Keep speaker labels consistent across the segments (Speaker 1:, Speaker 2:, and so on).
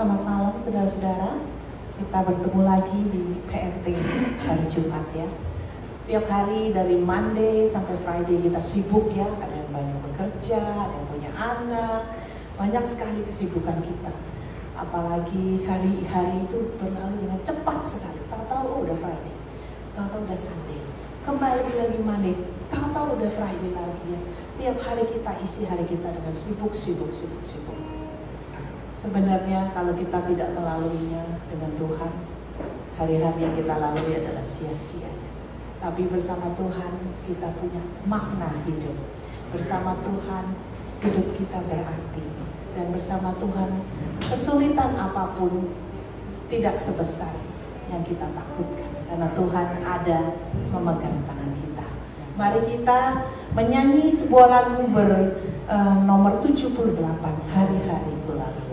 Speaker 1: Selamat malam saudara-saudara. Kita bertemu lagi di PRT hari Jumat ya. Tiap hari dari Monday sampai Friday kita sibuk ya. Ada yang banyak bekerja, ada yang punya anak. Banyak sekali kesibukan kita. Apalagi hari-hari itu berlalu dengan cepat sekali. Tahu-tahu udah Friday, tahu-tahu udah Sunday. Kembali lagi Monday, tahu-tahu udah Friday lagi ya. Tiap hari kita isi hari kita dengan sibuk. Sebenarnya kalau kita tidak melaluinya dengan Tuhan, hari-hari yang kita lalui adalah sia-sia. Tapi bersama Tuhan kita punya makna hidup. Bersama Tuhan hidup kita berarti. Dan bersama Tuhan kesulitan apapun tidak sebesar yang kita takutkan. Karena Tuhan ada memegang tangan kita. Mari kita menyanyi sebuah lagu nomor 78, Hari-hari Kulalui.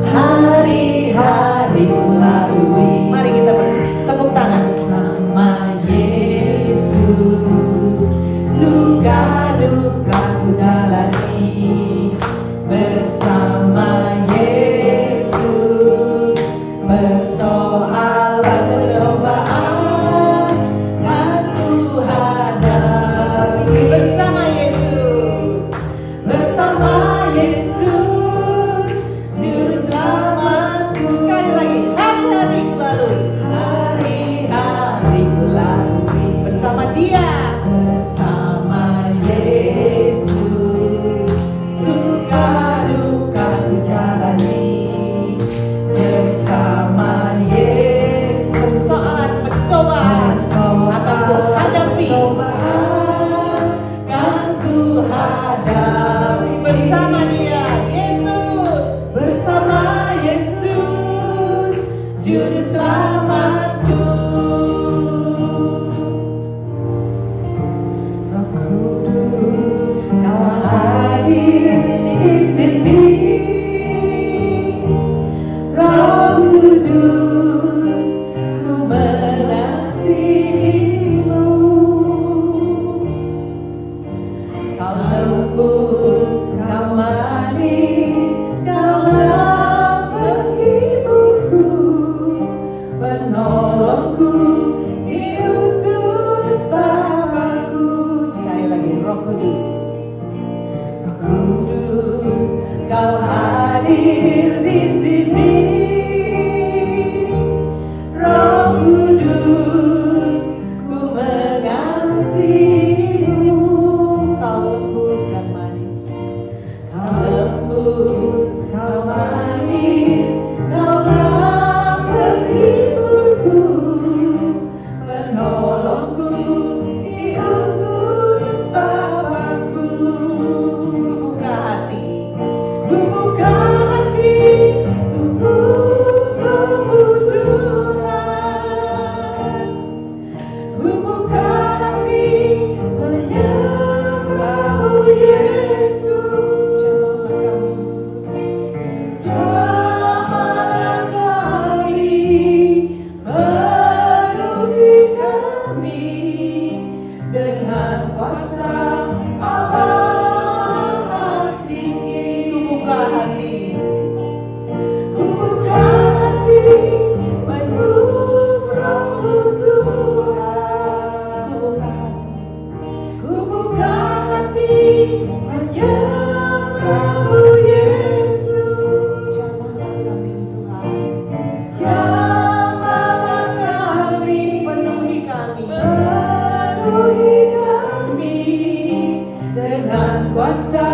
Speaker 1: Hari-hari kulalui. Mari kita bertepuk tangan. Sama Yesus, suka duka ku jalani. Bersama Yesus, persoalan dan cobaan aku hadapi. Bersama Yesus, Juru selamatku. Sekali lagi, hari-hari kulalui. Hari-hari kulalui bersama Dia. Bersama Yesus, suka duka ku jalani. Bersama Yesus, persoalan pencobaan akan ku hadapi. Kan ku hadapi. Bersama Dia, Yesus. Bersama Yesus, Juru selamatku. Roh Kudus, Kau hadir di sini. Roh Kudus, ku mengasihimu. Kau lembut, Kau manis, Kaulah penghiburku, penolongku, diutus Bapakku. Sekali lagi, Roh Kudus. Roh Kudus, Kau hadir di sini. Roh Kudus, ku mengasihimu. Kau lembut dan manis. Kau lembut, Kau manis, Kaulah penghiburku, penolongku, diutus Bapakku. Ku buka hati untuk Roh-Mu Tuhan. Ku buka hati menyembah-Mu Yesus. Jamalah kami, penuhi kami dengan kuasa Allah tinggi. Ku buka hati untuk Roh-Mu Tuhan. Ku buka hati menyembah-Mu Yesus. Jamalah kami Tuhan. Jamalah kami, penuhi kami dengan kuasa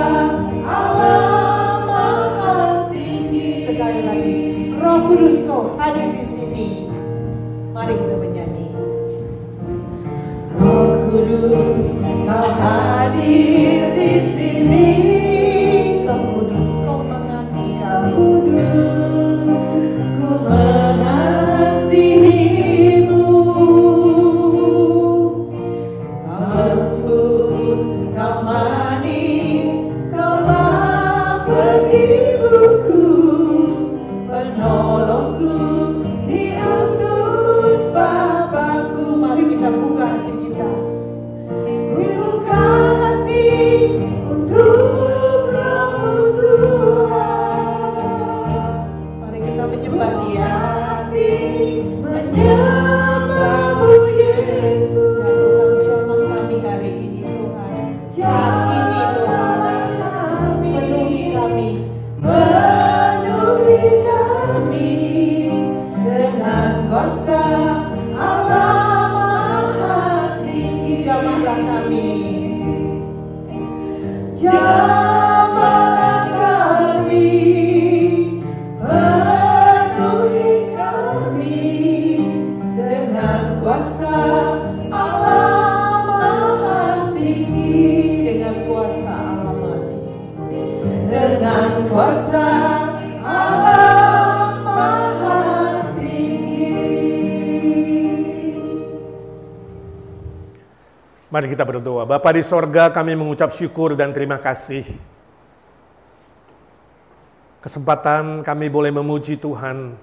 Speaker 1: Allah Maha Tinggi. Sekali lagi, Roh Kudus Kau hadir di sini. Mari kita menyanyi. Roh Kudus, Kau hadir di sini. Kau kudus, Kau mengasihi kami. Kudus, Ku mengasihimu. Kau lembut, Kau manis, Kaulah penghiburku, penolongku, diutus Bapakku. Mari kita buka hati kita
Speaker 2: Mari kita berdoa. Bapa di sorga, kami mengucap syukur dan terima kasih. Kesempatan kami boleh memuji Tuhan,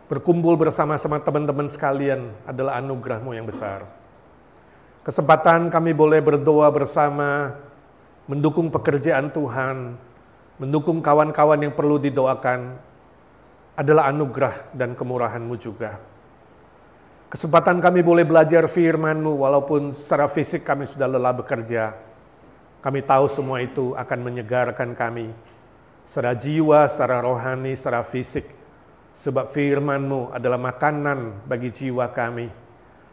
Speaker 2: berkumpul bersama-sama teman-teman sekalian adalah anugerah-Mu yang besar. Kesempatan kami boleh berdoa bersama, mendukung pekerjaan Tuhan, mendukung kawan-kawan yang perlu didoakan, adalah anugerah dan kemurahan-Mu juga. Kesempatan kami boleh belajar firman-Mu, walaupun secara fisik kami sudah lelah bekerja. Kami tahu semua itu akan menyegarkan kami, secara jiwa, secara rohani, secara fisik. Sebab firman-Mu adalah makanan bagi jiwa kami,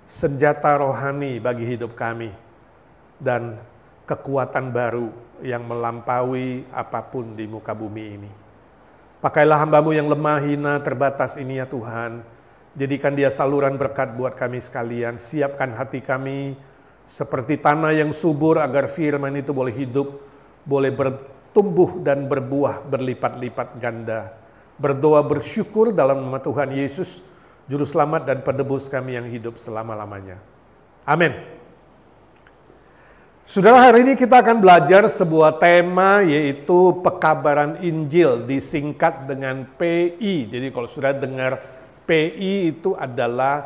Speaker 2: senjata rohani bagi hidup kami, dan kekuatan baru yang melampaui apapun di muka bumi ini. Pakailah hamba-Mu yang lemah, hina, terbatas ini ya Tuhan. Jadikan dia saluran berkat buat kami sekalian. Siapkan hati kami seperti tanah yang subur agar firman itu boleh hidup, boleh bertumbuh dan berbuah berlipat-lipat ganda. Berdoa bersyukur dalam nama Tuhan Yesus, Juru Selamat dan Penebus kami yang hidup selama-lamanya. Amin. Saudara, hari ini kita akan belajar sebuah tema, yaitu pekabaran Injil, disingkat dengan PI. Jadi kalau sudah dengar PI itu adalah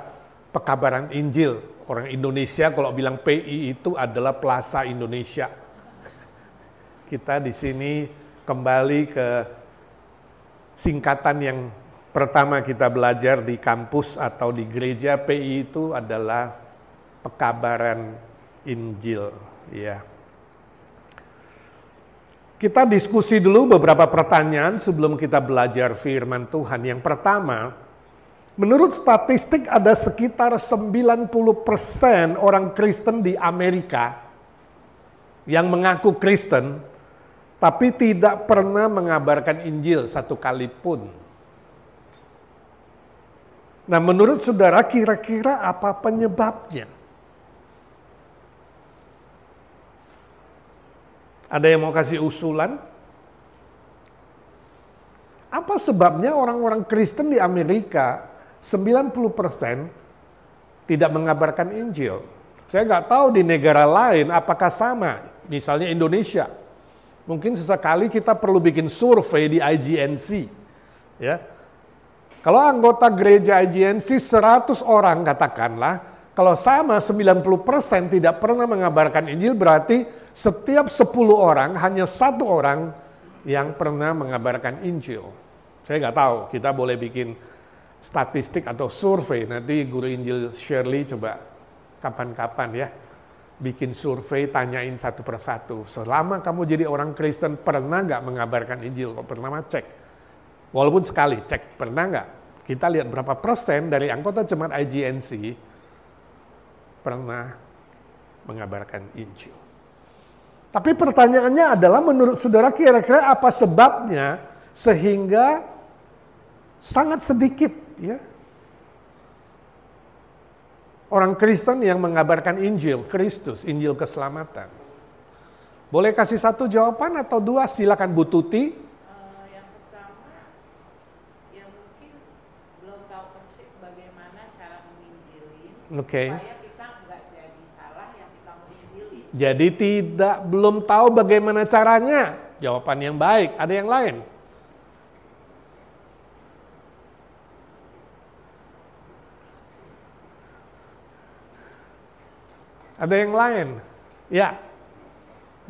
Speaker 2: pekabaran Injil. Orang Indonesia kalau bilang PI itu adalah Plaza Indonesia. Kita di sini kembali ke singkatan yang pertama kita belajar di kampus atau di gereja. PI itu adalah pekabaran Injil. Ya. Kita diskusi dulu beberapa pertanyaan sebelum kita belajar firman Tuhan. Yang pertama, menurut statistik ada sekitar 90% orang Kristen di Amerika yang mengaku Kristen, tapi tidak pernah mengabarkan Injil satu kali pun. Nah, menurut saudara kira-kira apa penyebabnya? Ada yang mau kasih usulan? Apa sebabnya orang-orang Kristen di Amerika 90% tidak mengabarkan Injil? Saya nggak tahu di negara lain apakah sama. Misalnya Indonesia. Mungkin sesekali kita perlu bikin survei di IGNC. Ya. Kalau anggota gereja IGNC 100 orang katakanlah, kalau sama 90% tidak pernah mengabarkan Injil, berarti setiap 10 orang, hanya 1 orang yang pernah mengabarkan Injil. Saya nggak tahu, kita boleh bikin statistik atau survei. Nanti guru Injil Shirley coba kapan-kapan ya, bikin survei, tanyain satu persatu. Selama kamu jadi orang Kristen, pernah nggak mengabarkan Injil? Kalau pernah mah cek. Walaupun sekali, cek. Pernah nggak? Kita lihat berapa persen dari anggota jemaat IGNC pernah mengabarkan Injil. Tapi pertanyaannya adalah, menurut saudara kira-kira apa sebabnya sehingga sangat sedikit ya orang Kristen yang mengabarkan Injil Kristus, Injil keselamatan? Boleh kasih satu jawaban atau dua? Silakan Bu Tuti.
Speaker 1: Yang pertama, ya mungkin belum tahu persis bagaimana cara menginjilin.
Speaker 2: Oke.
Speaker 1: Supaya kita nggak jadi salah yang kita mau injilin.
Speaker 2: Jadi belum tahu bagaimana caranya. Jawaban yang baik. Ada yang lain? Ada yang lain? Ya,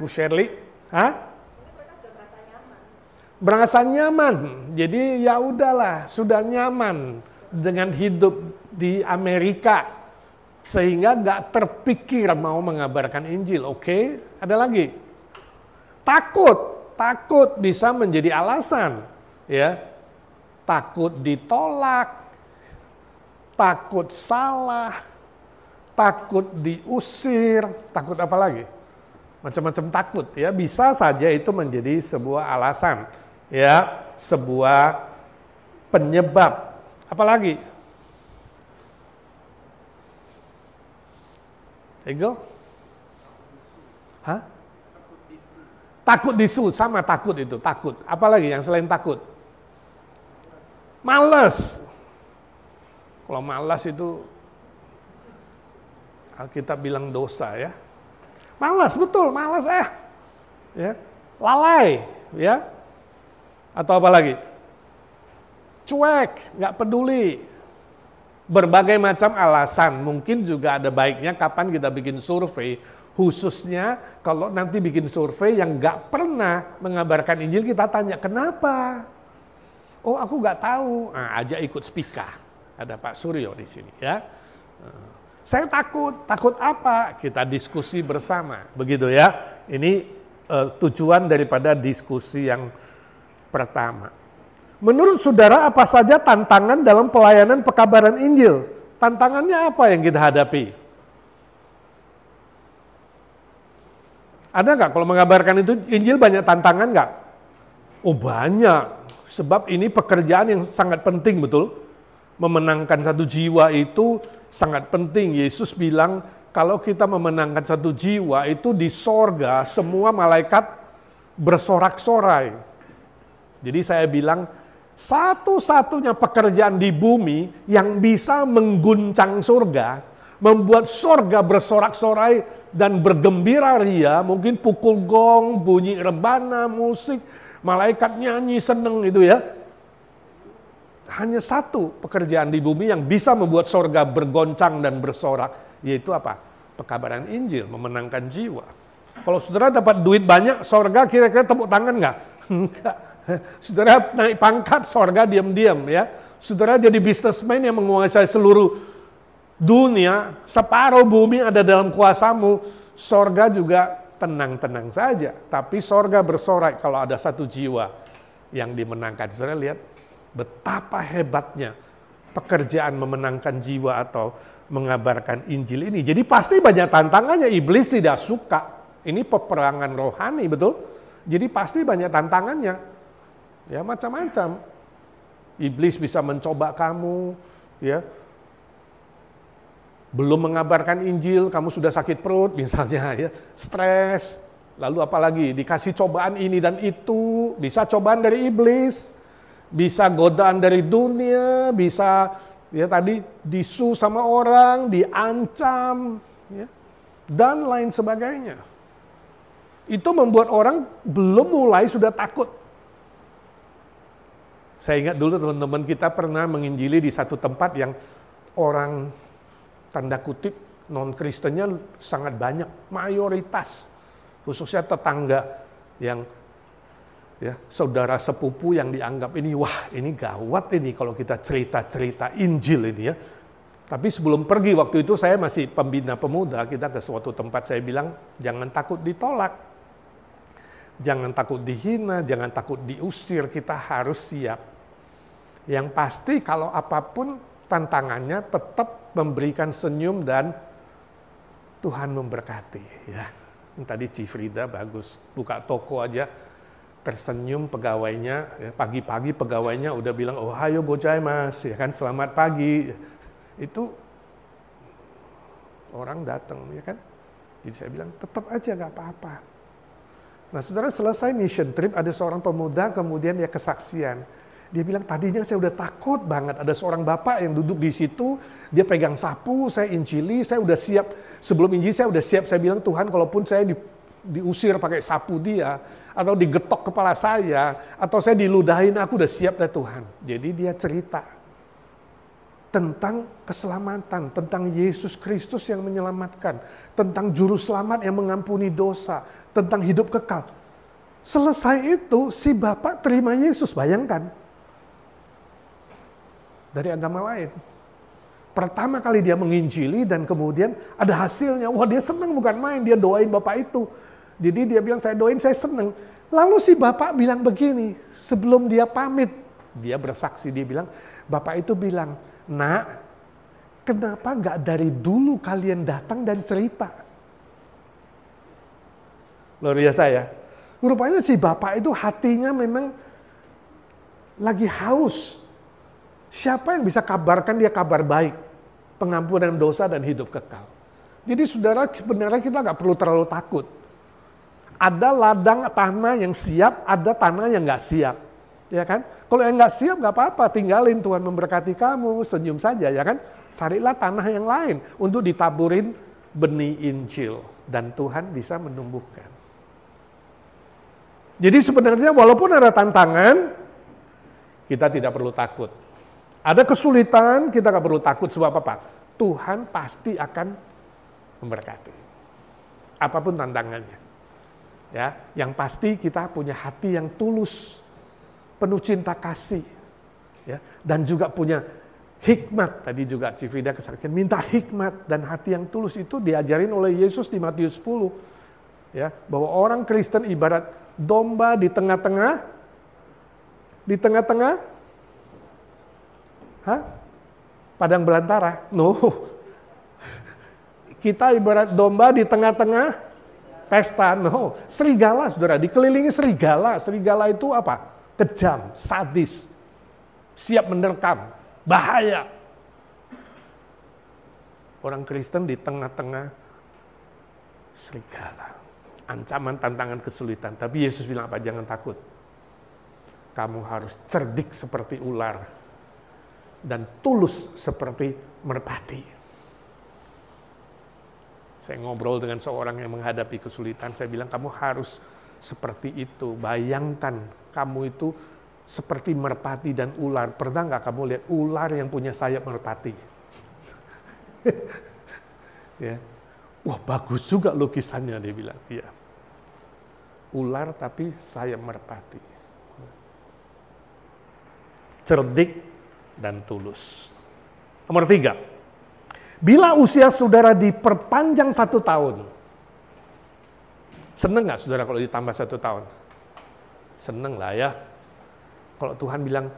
Speaker 2: Bu Shirley. Hah? Berasa nyaman. Jadi ya udahlah, sudah nyaman dengan hidup di Amerika. Sehingga nggak terpikir mau mengabarkan Injil. Oke, ada lagi? Takut bisa menjadi alasan. Ya, takut ditolak, takut salah, takut diusir, takut apa lagi? Macam-macam takut ya, bisa saja itu menjadi sebuah alasan, ya, sebuah penyebab. Apalagi? Ego? Hah? Takut disu, sama takut itu, takut. Apalagi yang selain takut? Malas. Kalau malas itu Alkitab bilang dosa ya. Malas, betul, malas ya. Lalai, ya. Atau apa lagi? Cuek, nggak peduli. Berbagai macam alasan. Mungkin juga ada baiknya kapan kita bikin survei, khususnya kalau nanti bikin survei yang nggak pernah mengabarkan Injil, kita tanya kenapa? Oh, aku nggak tahu. Nah, ajak ikut spika. Ada Pak Suryo di sini ya. Saya takut apa? Kita diskusi bersama, begitu ya. Ini tujuan daripada diskusi yang pertama. Menurut saudara, apa saja tantangan dalam pelayanan pekabaran Injil? Tantangannya apa yang kita hadapi? Ada nggak kalau mengabarkan itu Injil banyak tantangan nggak? Oh banyak, sebab ini pekerjaan yang sangat penting, betul? Memenangkan satu jiwa itu sangat penting. Yesus bilang kalau kita memenangkan satu jiwa itu di sorga semua malaikat bersorak-sorai. Jadi saya bilang satu-satunya pekerjaan di bumi yang bisa mengguncang surga, membuat surga bersorak-sorai dan bergembira ria, mungkin pukul gong, bunyi rebana, musik, malaikat nyanyi seneng itu ya. Hanya satu pekerjaan di bumi yang bisa membuat surga bergoncang dan bersorak, yaitu apa? Pekabaran Injil, memenangkan jiwa. Kalau saudara dapat duit banyak, surga kira-kira tepuk tangan nggak? Enggak. Saudara naik pangkat, sorga diam-diam ya. Saudara jadi businessman yang menguasai seluruh dunia, separuh bumi ada dalam kuasamu, sorga juga tenang-tenang saja. Tapi sorga bersorak kalau ada satu jiwa yang dimenangkan. Saudara lihat betapa hebatnya pekerjaan memenangkan jiwa atau mengabarkan Injil ini. Jadi pasti banyak tantangannya, iblis tidak suka. Ini peperangan rohani, betul? Jadi pasti banyak tantangannya. Ya macam-macam. Iblis bisa mencoba kamu, ya. Belum mengabarkan Injil, kamu sudah sakit perut misalnya ya, stres. Lalu apalagi dikasih cobaan ini dan itu, bisa cobaan dari iblis, bisa godaan dari dunia, bisa ya tadi disu sama orang, diancam, ya, dan lain sebagainya. Itu membuat orang belum mulai sudah takut. Saya ingat dulu teman-teman kita pernah menginjili di satu tempat yang orang tanda kutip non-Kristennya sangat banyak, mayoritas, khususnya tetangga yang ya saudara sepupu yang dianggap ini wah ini gawat ini kalau kita cerita-cerita Injil ini ya. Tapi sebelum pergi waktu itu saya masih pembina pemuda, kita ke suatu tempat, saya bilang jangan takut ditolak. Jangan takut dihina, jangan takut diusir, kita harus siap. Yang pasti kalau apapun tantangannya tetap memberikan senyum dan Tuhan memberkati. Ya, tadi Cifrida bagus, buka toko aja tersenyum pegawainya, ya, pagi-pagi pegawainya udah bilang, oh hayo gozaimasu, ya kan, selamat pagi. Itu orang datang, ya kan. Jadi saya bilang tetap aja nggak apa-apa. Nah, saudara selesai mission trip, ada seorang pemuda, kemudian dia kesaksian. Dia bilang, tadinya saya udah takut banget, ada seorang bapak yang duduk di situ, dia pegang sapu, saya injili, saya udah siap. Sebelum injili saya udah siap, saya bilang, Tuhan kalaupun saya diusir pakai sapu dia, atau digetok kepala saya, atau saya diludahin, aku udah siap deh Tuhan. Jadi dia cerita tentang keselamatan, tentang Yesus Kristus yang menyelamatkan, tentang juru selamat yang mengampuni dosa, tentang hidup kekal. Selesai itu, si bapak terima Yesus, bayangkan. Dari agama lain. Pertama kali dia menginjili dan kemudian ada hasilnya. Wah, dia senang bukan main, dia doain bapak itu. Jadi dia bilang, saya doain, saya senang. Lalu si bapak bilang begini, sebelum dia pamit, dia bersaksi, dia bilang, bapak itu bilang, nak, kenapa nggak dari dulu kalian datang dan cerita? Luar biasa ya. Rupanya si bapak itu hatinya memang lagi haus. Siapa yang bisa kabarkan dia kabar baik, pengampunan dosa dan hidup kekal. Jadi saudara, sebenarnya kita nggak perlu terlalu takut. Ada ladang tanah yang siap, ada tanah yang nggak siap, ya kan? Kalau yang nggak siap nggak apa-apa, tinggalin, Tuhan memberkati kamu, senyum saja, ya kan? Carilah tanah yang lain untuk ditaburin benih Injil dan Tuhan bisa menumbuhkan. Jadi sebenarnya walaupun ada tantangan, kita tidak perlu takut. Ada kesulitan, kita nggak perlu takut sebab apa? Tuhan pasti akan memberkati. Apapun tantangannya. Ya, yang pasti kita punya hati yang tulus, penuh cinta kasih, ya, dan juga punya hikmat. Tadi juga Civida kesaksian, minta hikmat dan hati yang tulus itu diajarin oleh Yesus di Matius 10. Ya, bahwa orang Kristen ibarat domba di tengah-tengah padang belantara. No. Kita ibarat domba di tengah-tengah pesta. No. Serigala, saudara, dikelilingi serigala. Serigala itu apa? Kejam, sadis, siap menerkam, bahaya. Orang Kristen di tengah-tengah serigala. Ancaman, tantangan, kesulitan. Tapi Yesus bilang apa? Jangan takut. Kamu harus cerdik seperti ular dan tulus seperti merpati. Saya ngobrol dengan seorang yang menghadapi kesulitan. Saya bilang kamu harus seperti itu. Bayangkan kamu itu seperti merpati dan ular. Pernah nggak kamu lihat ular yang punya sayap merpati? Ya. Wah, bagus juga lukisannya, dia bilang. Iya. Ular tapi sayap merpati. Cerdik dan tulus. Nomor 3. Bila usia saudara diperpanjang 1 tahun. Seneng nggak saudara kalau ditambah 1 tahun? Seneng lah ya. Kalau Tuhan bilang,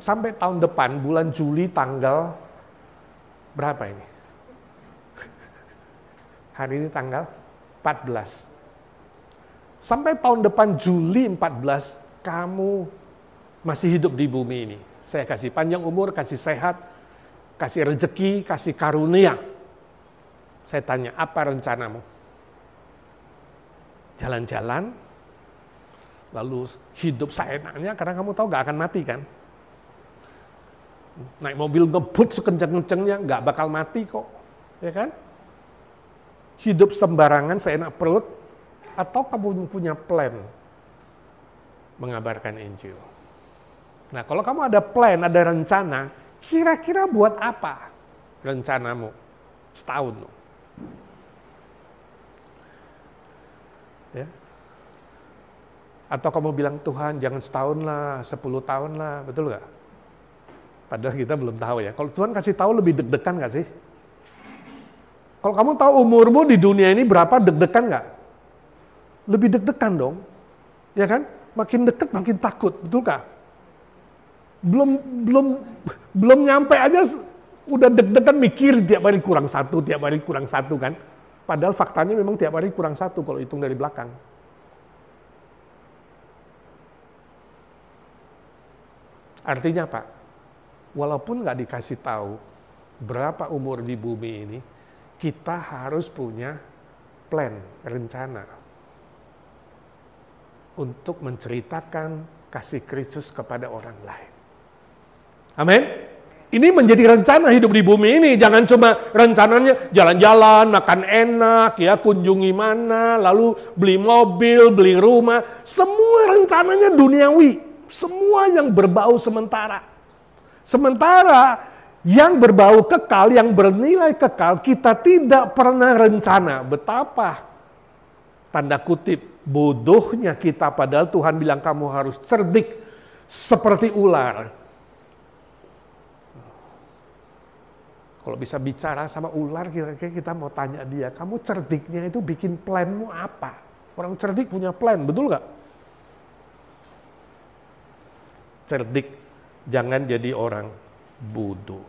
Speaker 2: sampai tahun depan, bulan Juli tanggal berapa ini? Hari ini tanggal 14. Sampai tahun depan Juli 14, kamu masih hidup di bumi ini. Saya kasih panjang umur, kasih sehat, kasih rezeki, kasih karunia. Saya tanya, apa rencanamu? Jalan-jalan, lalu hidup seenaknya, karena kamu tahu gak akan mati kan? Naik mobil ngebut sekencang-kencangnya, gak bakal mati kok. Ya kan? Hidup sembarangan, seenak perut, atau kamu punya plan mengabarkan Injil. Nah, kalau kamu ada plan, ada rencana, kira-kira buat apa rencanamu setahun? Ya. Atau kamu bilang, Tuhan jangan setahun lah, 10 tahun lah, betul nggak? Padahal kita belum tahu ya. Kalau Tuhan kasih tahu lebih deg-degan nggak sih? Kalau kamu tahu umurmu di dunia ini berapa, deg-degan nggak? Lebih deg-degan dong, ya kan? Makin dekat makin takut, betul nggak? Belum nyampe aja udah deg-degan mikir tiap hari kurang satu kan? Padahal faktanya memang tiap hari kurang 1 kalau hitung dari belakang. Artinya apa? Walaupun nggak dikasih tahu berapa umur di bumi ini, kita harus punya plan, rencana untuk menceritakan kasih Kristus kepada orang lain. Amin. Ini menjadi rencana hidup di bumi ini. Jangan cuma rencananya jalan-jalan, makan enak, ya kunjungi mana, lalu beli mobil, beli rumah. Semua rencananya duniawi. Semua yang berbau sementara. Sementara yang berbau kekal, yang bernilai kekal, kita tidak pernah rencana. Betapa, tanda kutip, bodohnya kita, padahal Tuhan bilang kamu harus cerdik seperti ular. Kalau bisa bicara sama ular, kira-kira kita mau tanya dia, kamu cerdiknya itu bikin planmu apa? Orang cerdik punya plan, betul nggak? Cerdik, jangan jadi orang bodoh.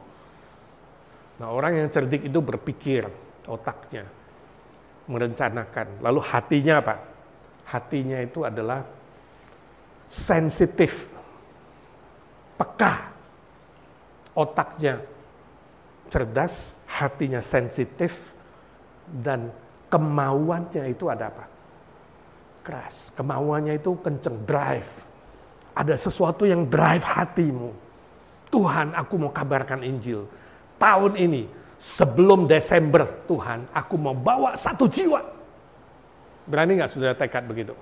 Speaker 2: Nah, orang yang cerdik itu berpikir, otaknya, merencanakan. Lalu hatinya apa? Hatinya itu adalah sensitif, peka. Otaknya cerdas, hatinya sensitif, dan kemauannya itu ada apa? Keras. Kemauannya itu kenceng, drive. Ada sesuatu yang drive hatimu. Tuhan, aku mau kabarkan Injil. Tahun ini, sebelum Desember Tuhan, aku mau bawa 1 jiwa. Berani nggak saudara tekad begitu?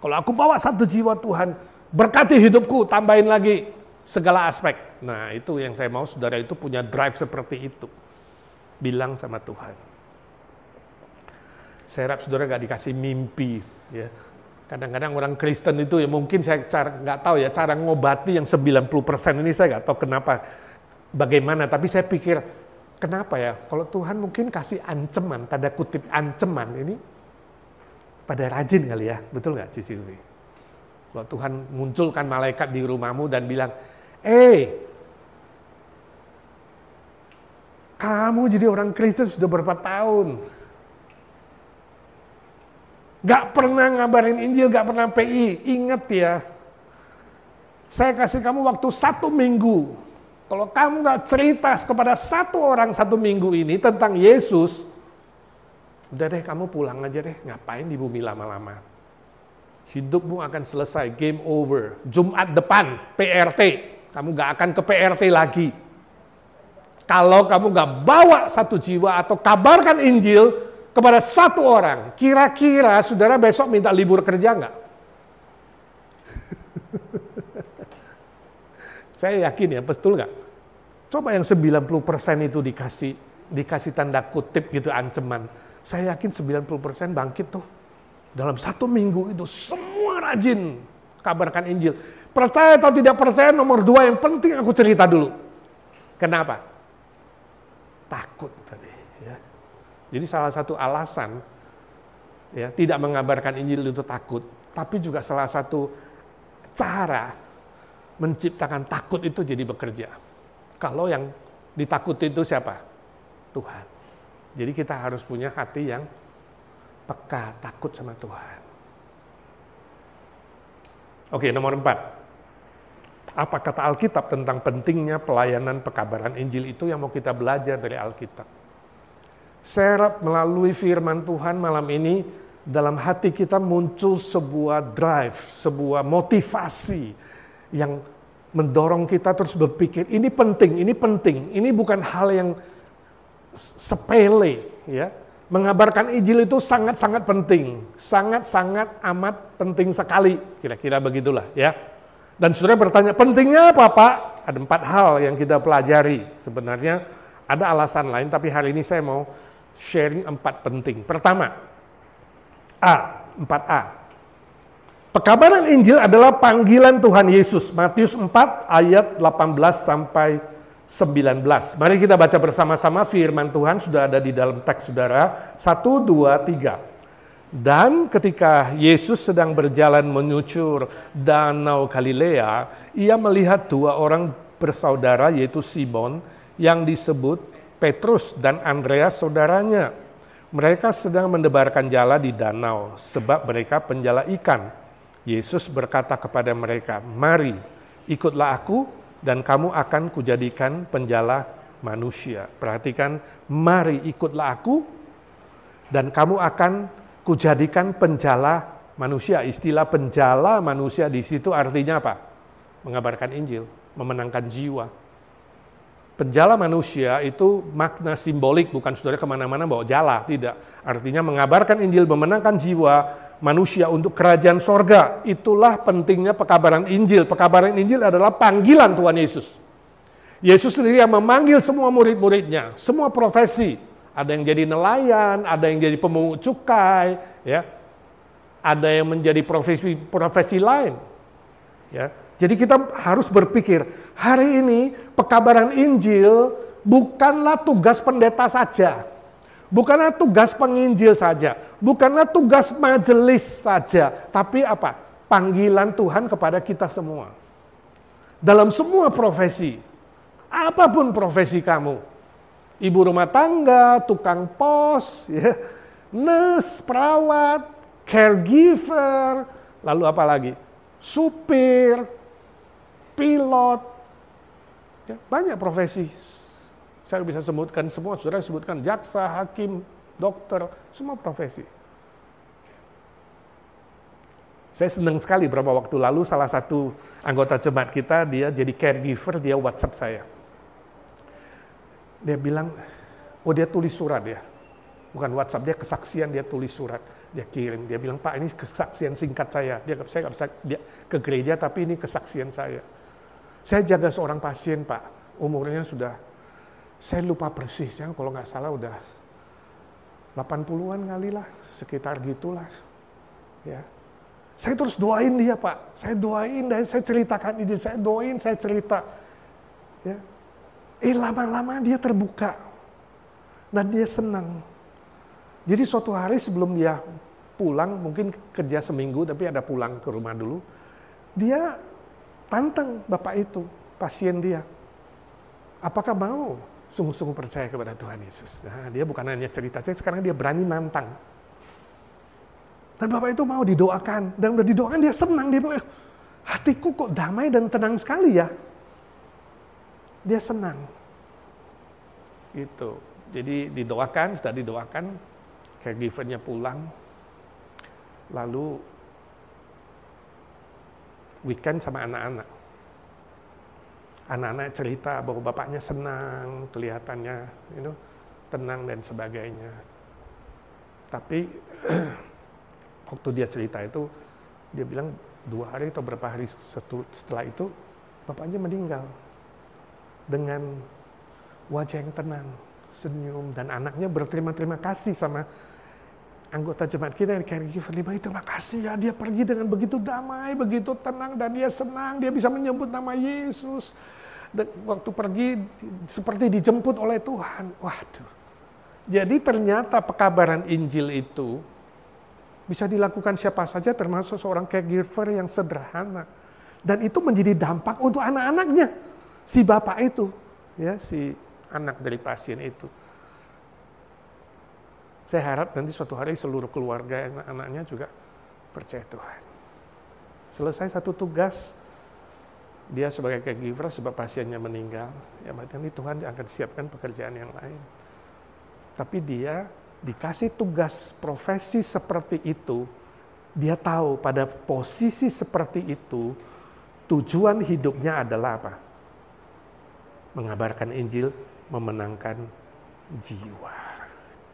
Speaker 2: Kalau aku bawa 1 jiwa Tuhan, berkati hidupku, tambahin lagi segala aspek. Nah itu yang saya mau saudara itu punya drive seperti itu. Bilang sama Tuhan. Saya harap saudara nggak dikasih mimpi. Ya. Kadang-kadang orang Kristen itu ya mungkin saya nggak tahu ya cara ngobati yang 90% ini saya nggak tahu kenapa, bagaimana. Tapi saya pikir kenapa ya kalau Tuhan mungkin kasih ancaman, tanda kutip ancaman ini pada rajin kali ya, betul nggak Ci Silvi? Kalau Tuhan munculkan malaikat di rumahmu dan bilang, kamu jadi orang Kristen sudah berapa tahun? Gak pernah ngabarin Injil, gak pernah PI. Ingat ya, saya kasih kamu waktu 1 minggu. Kalau kamu gak cerita kepada 1 orang 1 minggu ini tentang Yesus, udah deh kamu pulang aja deh, ngapain di bumi lama-lama. Hidupmu akan selesai, game over. Jumat depan, PRT. Kamu gak akan ke PRT lagi. Kalau kamu gak bawa 1 jiwa atau kabarkan Injil kepada 1 orang, kira-kira saudara besok minta libur kerja nggak? Saya yakin ya, betul nggak? Coba yang 90% itu dikasih tanda kutip gitu ancaman. Saya yakin 90% bangkit tuh. Dalam 1 minggu itu semua rajin kabarkan Injil. Percaya atau tidak percaya, nomor 2 yang penting aku cerita dulu. Kenapa? Takut tadi. Ya. Jadi salah satu alasan ya tidak mengabarkan Injil itu takut, tapi juga salah satu cara menciptakan takut itu jadi bekerja. Kalau yang ditakuti itu siapa? Tuhan. Jadi kita harus punya hati yang peka, takut sama Tuhan. Oke, nomor 4. Apa kata Alkitab tentang pentingnya pelayanan pekabaran Injil itu yang mau kita belajar dari Alkitab? Saya harap melalui firman Tuhan malam ini, dalam hati kita muncul sebuah drive, sebuah motivasi yang mendorong kita terus berpikir, ini penting, ini bukan hal yang sepele, ya. Mengabarkan Injil itu sangat-sangat penting, sangat-sangat amat penting sekali, kira-kira begitulah, ya. Dan saudara bertanya, pentingnya apa, Pak? Ada 4 hal yang kita pelajari. Sebenarnya ada alasan lain, tapi hari ini saya mau sharing 4 penting. Pertama, 4A. Pekabaran Injil adalah panggilan Tuhan Yesus. Matius 4 ayat 18 sampai 19. Mari kita baca bersama-sama firman Tuhan, sudah ada di dalam teks saudara. 1, 2, 3. Dan ketika Yesus sedang berjalan menyusur danau Galilea, ia melihat 2 orang bersaudara, yaitu Simon yang disebut Petrus dan Andreas saudaranya. Mereka sedang mendebarkan jala di danau, sebab mereka penjala ikan. Yesus berkata kepada mereka, "Mari, ikutlah aku, dan kamu akan kujadikan penjala manusia." Perhatikan, mari ikutlah aku, dan kamu akan kujadikan penjala manusia. Istilah penjala manusia di situ artinya apa? Mengabarkan Injil, memenangkan jiwa. Penjala manusia itu makna simbolik, bukan saudara kemana-mana bawa jala, tidak. Artinya mengabarkan Injil, memenangkan jiwa manusia untuk kerajaan sorga. Itulah pentingnya pekabaran Injil. Pekabaran Injil adalah panggilan Tuhan Yesus. Yesus sendiri yang memanggil semua murid-muridnya, semua profesi. Ada yang jadi nelayan, ada yang jadi pemungut cukai, ya. Ada yang menjadi profesi lain, ya. Jadi kita harus berpikir, hari ini pekabaran Injil bukanlah tugas pendeta saja. Bukanlah tugas penginjil saja. Bukanlah tugas majelis saja. Tapi apa? Panggilan Tuhan kepada kita semua. Dalam semua profesi. Apapun profesi kamu. Ibu rumah tangga, tukang pos, ya, nurse, perawat, caregiver, lalu apa lagi? Supir, pilot, ya, banyak profesi. Saya bisa sebutkan semua, saudara sebutkan jaksa, hakim, dokter, semua profesi. Saya senang sekali beberapa waktu lalu salah satu anggota jemaat kita, dia jadi caregiver, dia WhatsApp saya. Dia bilang, oh dia tulis surat ya. Bukan WhatsApp, dia kesaksian, dia tulis surat. Dia kirim, dia bilang, Pak ini kesaksian singkat saya. Saya nggak bisa ke gereja, tapi ini kesaksian saya. Saya jaga seorang pasien Pak, umurnya sudah, saya lupa persis ya, kalau nggak salah udah 80-an kali lah, sekitar gitulah. Ya. Saya terus doain dia Pak, saya doain dan saya ceritakan ini, saya doain, saya cerita. Ya. Lama-lama dia terbuka dan dia senang. Jadi suatu hari sebelum dia pulang, mungkin kerja seminggu tapi ada pulang ke rumah dulu, dia tantang bapak itu, pasien dia. Apakah mau sungguh-sungguh percaya kepada Tuhan Yesus? Nah, dia bukan hanya cerita, sekarang dia berani nantang. Dan bapak itu mau didoakan, dan udah didoakan dia senang, dia bilang, hatiku kok damai dan tenang sekali ya. Dia senang. Gitu. Jadi didoakan, sudah didoakan, caregiver-nya pulang, lalu weekend sama anak-anak. Anak-anak cerita bahwa bapaknya senang, kelihatannya tenang dan sebagainya. Tapi waktu dia cerita itu, dia bilang 2 hari atau berapa hari setelah itu, bapaknya meninggal. Dengan wajah yang tenang, senyum, dan anaknya berterima kasih sama anggota jemaat kita yang caregiver. Terima kasih ya, dia pergi dengan begitu damai, begitu tenang, dan dia senang, dia bisa menyebut nama Yesus. Dan waktu pergi seperti dijemput oleh Tuhan. Waduh. Jadi ternyata pekabaran Injil itu bisa dilakukan siapa saja, termasuk seorang caregiver yang sederhana. Dan itu menjadi dampak untuk anak-anaknya, si bapak itu, ya, si anak dari pasien itu. Saya harap nanti suatu hari seluruh keluarga anak-anaknya juga percaya Tuhan. Selesai satu tugas, dia sebagai caregiver sebab pasiennya meninggal, ya nanti Tuhan akan siapkan pekerjaan yang lain. Tapi dia dikasih tugas profesi seperti itu, dia tahu pada posisi seperti itu, tujuan hidupnya adalah apa? Mengabarkan Injil, memenangkan jiwa.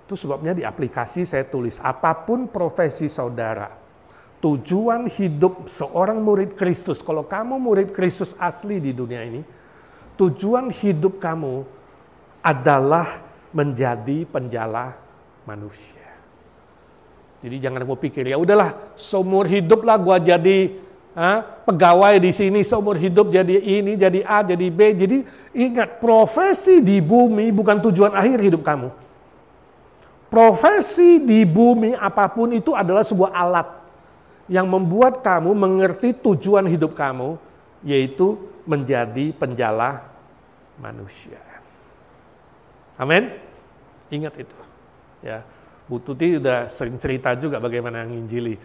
Speaker 2: Itu sebabnya di aplikasi saya tulis, apapun profesi saudara, tujuan hidup seorang murid Kristus, kalau kamu murid Kristus asli di dunia ini, tujuan hidup kamu adalah menjadi penjala manusia. Jadi jangan mau pikir, ya udahlah, seumur hidup lah gua jadi pegawai di sini, seumur hidup jadi ini, jadi A, jadi B. Jadi ingat, profesi di bumi bukan tujuan akhir hidup kamu. Profesi di bumi apapun itu adalah sebuah alat yang membuat kamu mengerti tujuan hidup kamu, yaitu menjadi penjala manusia. Amin. Ingat itu. Ya, Bu Tuti udah sering cerita juga bagaimana nginjili.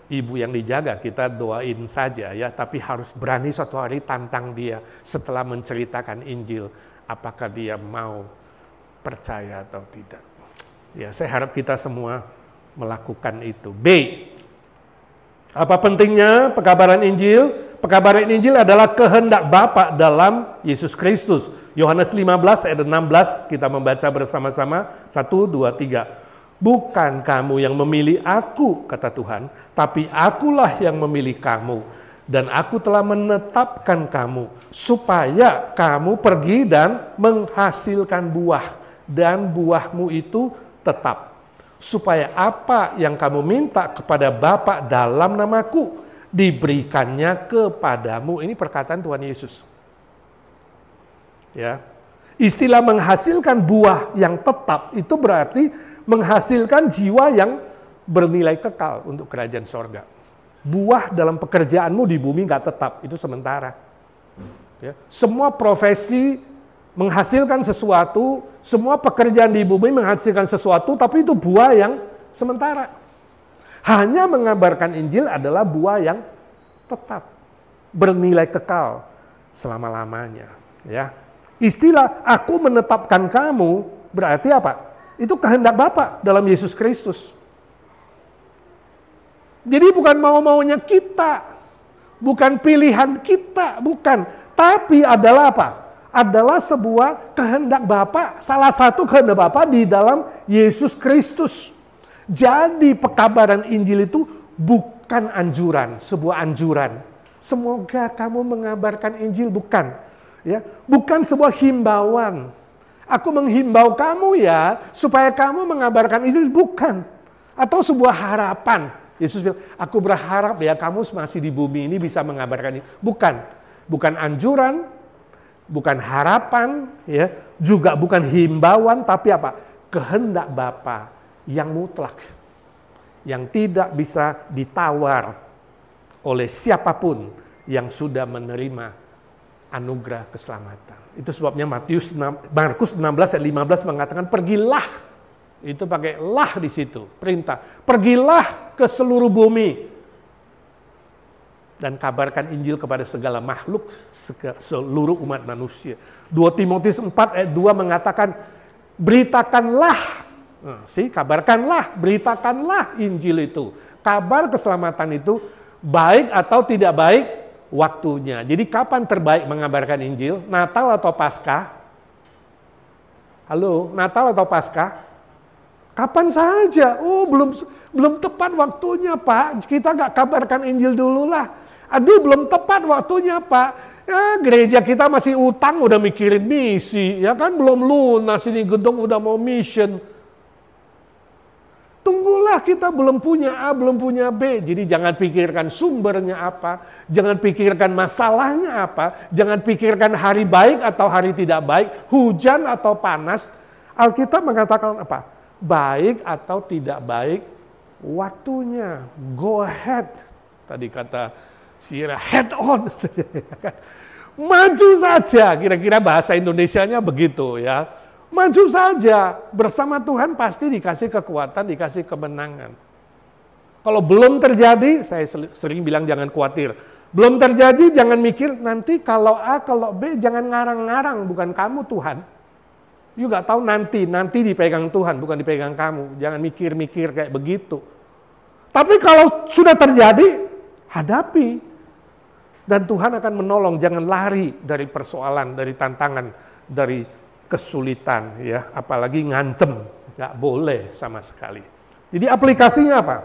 Speaker 2: Ibu yang dijaga, kita doain saja ya, tapi harus berani suatu hari tantang dia setelah menceritakan Injil, apakah dia mau percaya atau tidak. Ya, saya harap kita semua melakukan itu. B. Apa pentingnya pekabaran Injil? Pekabaran Injil adalah kehendak Bapa dalam Yesus Kristus. Yohanes 15 ayat 16 kita membaca bersama-sama. 1, 2, 3. Bukan kamu yang memilih aku, kata Tuhan, tapi akulah yang memilih kamu. Dan aku telah menetapkan kamu, supaya kamu pergi dan menghasilkan buah. Dan buahmu itu tetap. Supaya apa yang kamu minta kepada Bapa dalam namaku, diberikannya kepadamu. Ini perkataan Tuhan Yesus. Ya. Istilah menghasilkan buah yang tetap, itu berarti menghasilkan jiwa yang bernilai kekal untuk kerajaan sorga. Buah dalam pekerjaanmu di bumi nggak tetap, itu sementara. Ya. Semua profesi menghasilkan sesuatu, semua pekerjaan di bumi menghasilkan sesuatu, tapi itu buah yang sementara. Hanya mengabarkan Injil adalah buah yang tetap, bernilai kekal selama-lamanya. Ya. Istilah aku menetapkan kamu berarti apa? Itu kehendak Bapa dalam Yesus Kristus. Jadi bukan mau-maunya kita, bukan pilihan kita, bukan. Tapi adalah apa? Adalah sebuah kehendak Bapa, salah satu kehendak Bapa di dalam Yesus Kristus. Jadi pekabaran Injil itu bukan anjuran, sebuah anjuran. Semoga kamu mengabarkan Injil, bukan. Ya, bukan sebuah himbauan. Aku menghimbau kamu ya, supaya kamu mengabarkan Injil, bukan. Atau sebuah harapan. Yesus bilang, aku berharap ya kamu masih di bumi ini bisa mengabarkan Injil. Bukan. Bukan anjuran, bukan harapan, ya, juga bukan himbauan, tapi apa? Kehendak Bapa yang mutlak, yang tidak bisa ditawar oleh siapapun yang sudah menerima anugerah keselamatan. Itu sebabnya Markus 16 ayat 15 mengatakan, pergilah, itu pakai lah di situ, perintah. Pergilah ke seluruh bumi dan kabarkan Injil kepada segala makhluk, seluruh umat manusia. 2 Timotius 4 ayat 2 mengatakan, beritakanlah, kabarkanlah, beritakanlah Injil itu. Kabar keselamatan itu baik atau tidak baik waktunya. Jadi kapan terbaik mengabarkan Injil? Natal atau Paskah? Halo, Natal atau Paskah? Kapan saja. Oh, belum tepat waktunya, Pak. Kita nggak kabarkan Injil dulu lah. Aduh, belum tepat waktunya, Pak. Ya, gereja kita masih utang, udah mikirin misi. Ya kan, belum lunas ini gedung udah mau mission. Tunggulah, kita belum punya A, belum punya B. Jadi jangan pikirkan sumbernya apa, jangan pikirkan masalahnya apa, jangan pikirkan hari baik atau hari tidak baik, hujan atau panas. Alkitab mengatakan apa? Baik atau tidak baik, waktunya. Go ahead. Tadi kata Sira, head on. Maju saja, kira-kira bahasa Indonesianya begitu ya. Maju saja, bersama Tuhan pasti dikasih kekuatan, dikasih kemenangan. Kalau belum terjadi, saya sering bilang jangan khawatir. Belum terjadi, jangan mikir nanti kalau A, kalau B, jangan ngarang-ngarang, bukan kamu Tuhan. You gak tahu nanti dipegang Tuhan, bukan dipegang kamu. Jangan mikir-mikir kayak begitu. Tapi kalau sudah terjadi, hadapi. Dan Tuhan akan menolong, jangan lari dari persoalan, dari tantangan, dari kesulitan, ya, apalagi ngancem, nggak boleh sama sekali. Jadi aplikasinya apa?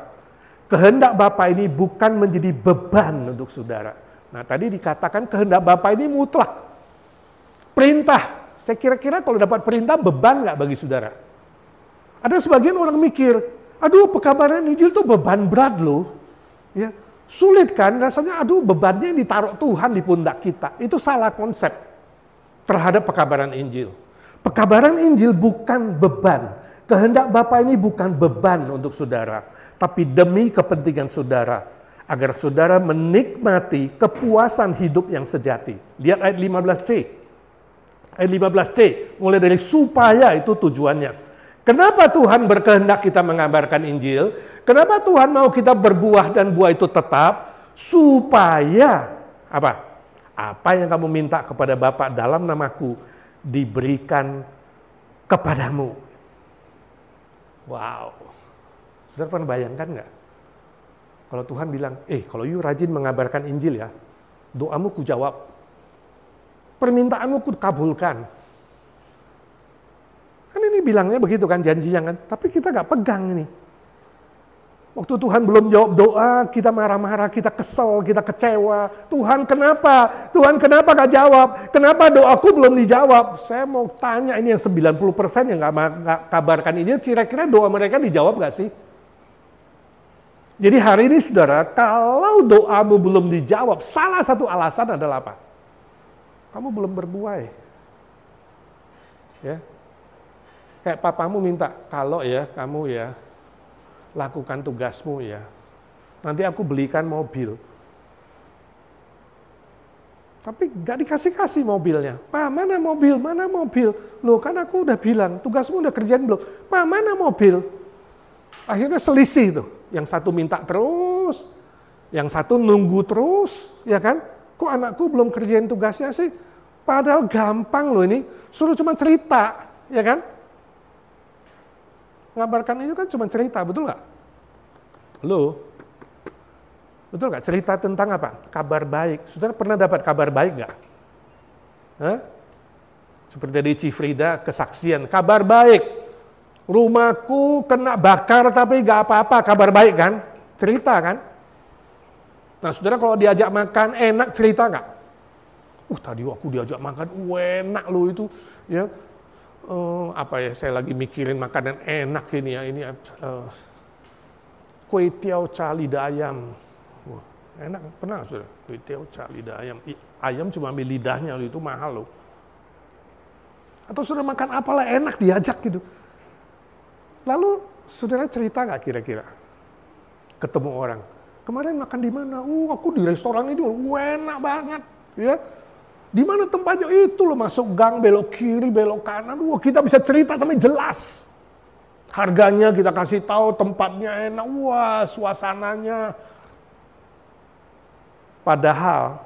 Speaker 2: Kehendak Bapa ini bukan menjadi beban untuk saudara. Nah, tadi dikatakan kehendak Bapa ini mutlak. Perintah. Saya kira-kira kalau dapat perintah, beban nggak bagi saudara? Ada sebagian orang mikir, aduh pekabaran Injil itu beban berat loh. Ya, sulit kan? Rasanya aduh bebannya yang ditaruh Tuhan di pundak kita. Itu salah konsep terhadap pekabaran Injil. Pekabaran Injil bukan beban. Kehendak Bapa ini bukan beban untuk saudara, tapi demi kepentingan saudara, agar saudara menikmati kepuasan hidup yang sejati. Lihat ayat 15c. Ayat 15c, mulai dari supaya itu tujuannya. Kenapa Tuhan berkehendak kita mengabarkan Injil? Kenapa Tuhan mau kita berbuah dan buah itu tetap? Supaya apa? Apa yang kamu minta kepada Bapa dalam namaku diberikan kepadamu. Wow. Saudara pernah bayangkan nggak? Kalau Tuhan bilang, kalau you rajin mengabarkan Injil ya, doamu ku jawab. Permintaanmu ku kabulkan. Kan ini bilangnya begitu kan, janjinya kan. Tapi kita nggak pegang ini. Waktu Tuhan belum jawab doa, kita marah-marah, kita kesel, kita kecewa. Tuhan kenapa? Tuhan kenapa gak jawab? Kenapa doaku belum dijawab? Saya mau tanya ini yang 90% yang gak kabarkan ini, kira-kira doa mereka dijawab gak sih? Jadi hari ini saudara, kalau doamu belum dijawab, salah satu alasan adalah apa? Kamu belum berbuah. Ya. Kayak papamu minta, kalau ya kamu ya, lakukan tugasmu ya. Nanti aku belikan mobil. Tapi gak dikasih-kasih mobilnya. Pak, mana mobil? Mana mobil? Loh, kan aku udah bilang, tugasmu udah kerjain belum? Pak, mana mobil? Akhirnya selisih tuh. Yang satu minta terus, yang satu nunggu terus, ya kan? Kok anakku belum kerjain tugasnya sih? Padahal gampang loh ini, suruh cuma cerita, ya kan? Ngabarkan itu kan cuma cerita, betul nggak? Halo? Betul nggak? Cerita tentang apa? Kabar baik. Saudara pernah dapat kabar baik nggak? Hah? Seperti dari Cifrida, kesaksian. Kabar baik. Rumahku kena bakar tapi nggak apa-apa. Kabar baik kan? Cerita kan? Nah saudara kalau diajak makan enak, cerita nggak? Tadi aku diajak makan, enak loh itu. Ya, saya lagi mikirin makanan enak ini ya. Ini kue tiao ca lidah ayam. Wah, enak, pernah saudara? Kue tiao ca lidah ayam. Ayam cuma ambil lidahnya, itu mahal loh. Atau saudara makan apalah enak diajak gitu. Lalu saudara cerita nggak kira-kira? Ketemu orang. Kemarin makan di mana? Aku di restoran itu, enak banget. Ya, di mana tempatnya? Itu loh, masuk gang, belok kiri, belok kanan. Kita bisa cerita sampai jelas. Harganya kita kasih tahu, tempatnya enak, suasananya. Padahal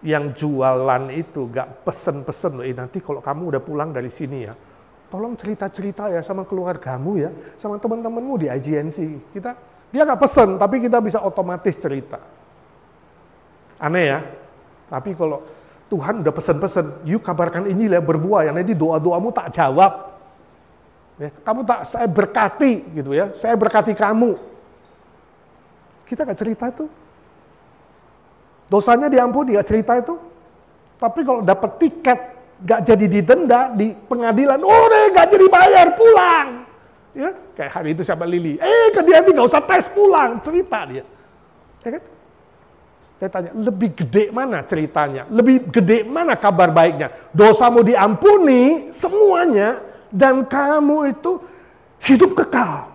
Speaker 2: yang jualan itu gak pesen-pesen loh. Nanti kalau kamu udah pulang dari sini ya, tolong cerita-cerita ya sama keluargamu ya, sama teman-temanmu di IGNC. Dia gak pesen, tapi kita bisa otomatis cerita. Aneh ya? Tapi kalau Tuhan udah pesen-pesen, yuk kabarkan Injil ya, berbuah ya, nanti doa-doamu tak jawab. Ya, kamu tak, saya berkati gitu ya, saya berkati kamu. Kita gak cerita itu. Dosanya diampuni, gak cerita itu. Tapi kalau dapat tiket, gak jadi didenda di pengadilan, gak jadi bayar, pulang. Ya, kayak hari itu siapa Lili, ke dia gak usah tes, pulang, cerita dia. Ya kan? Saya tanya, lebih gede mana ceritanya? Lebih gede mana kabar baiknya? Dosamu diampuni semuanya, dan kamu itu hidup kekal.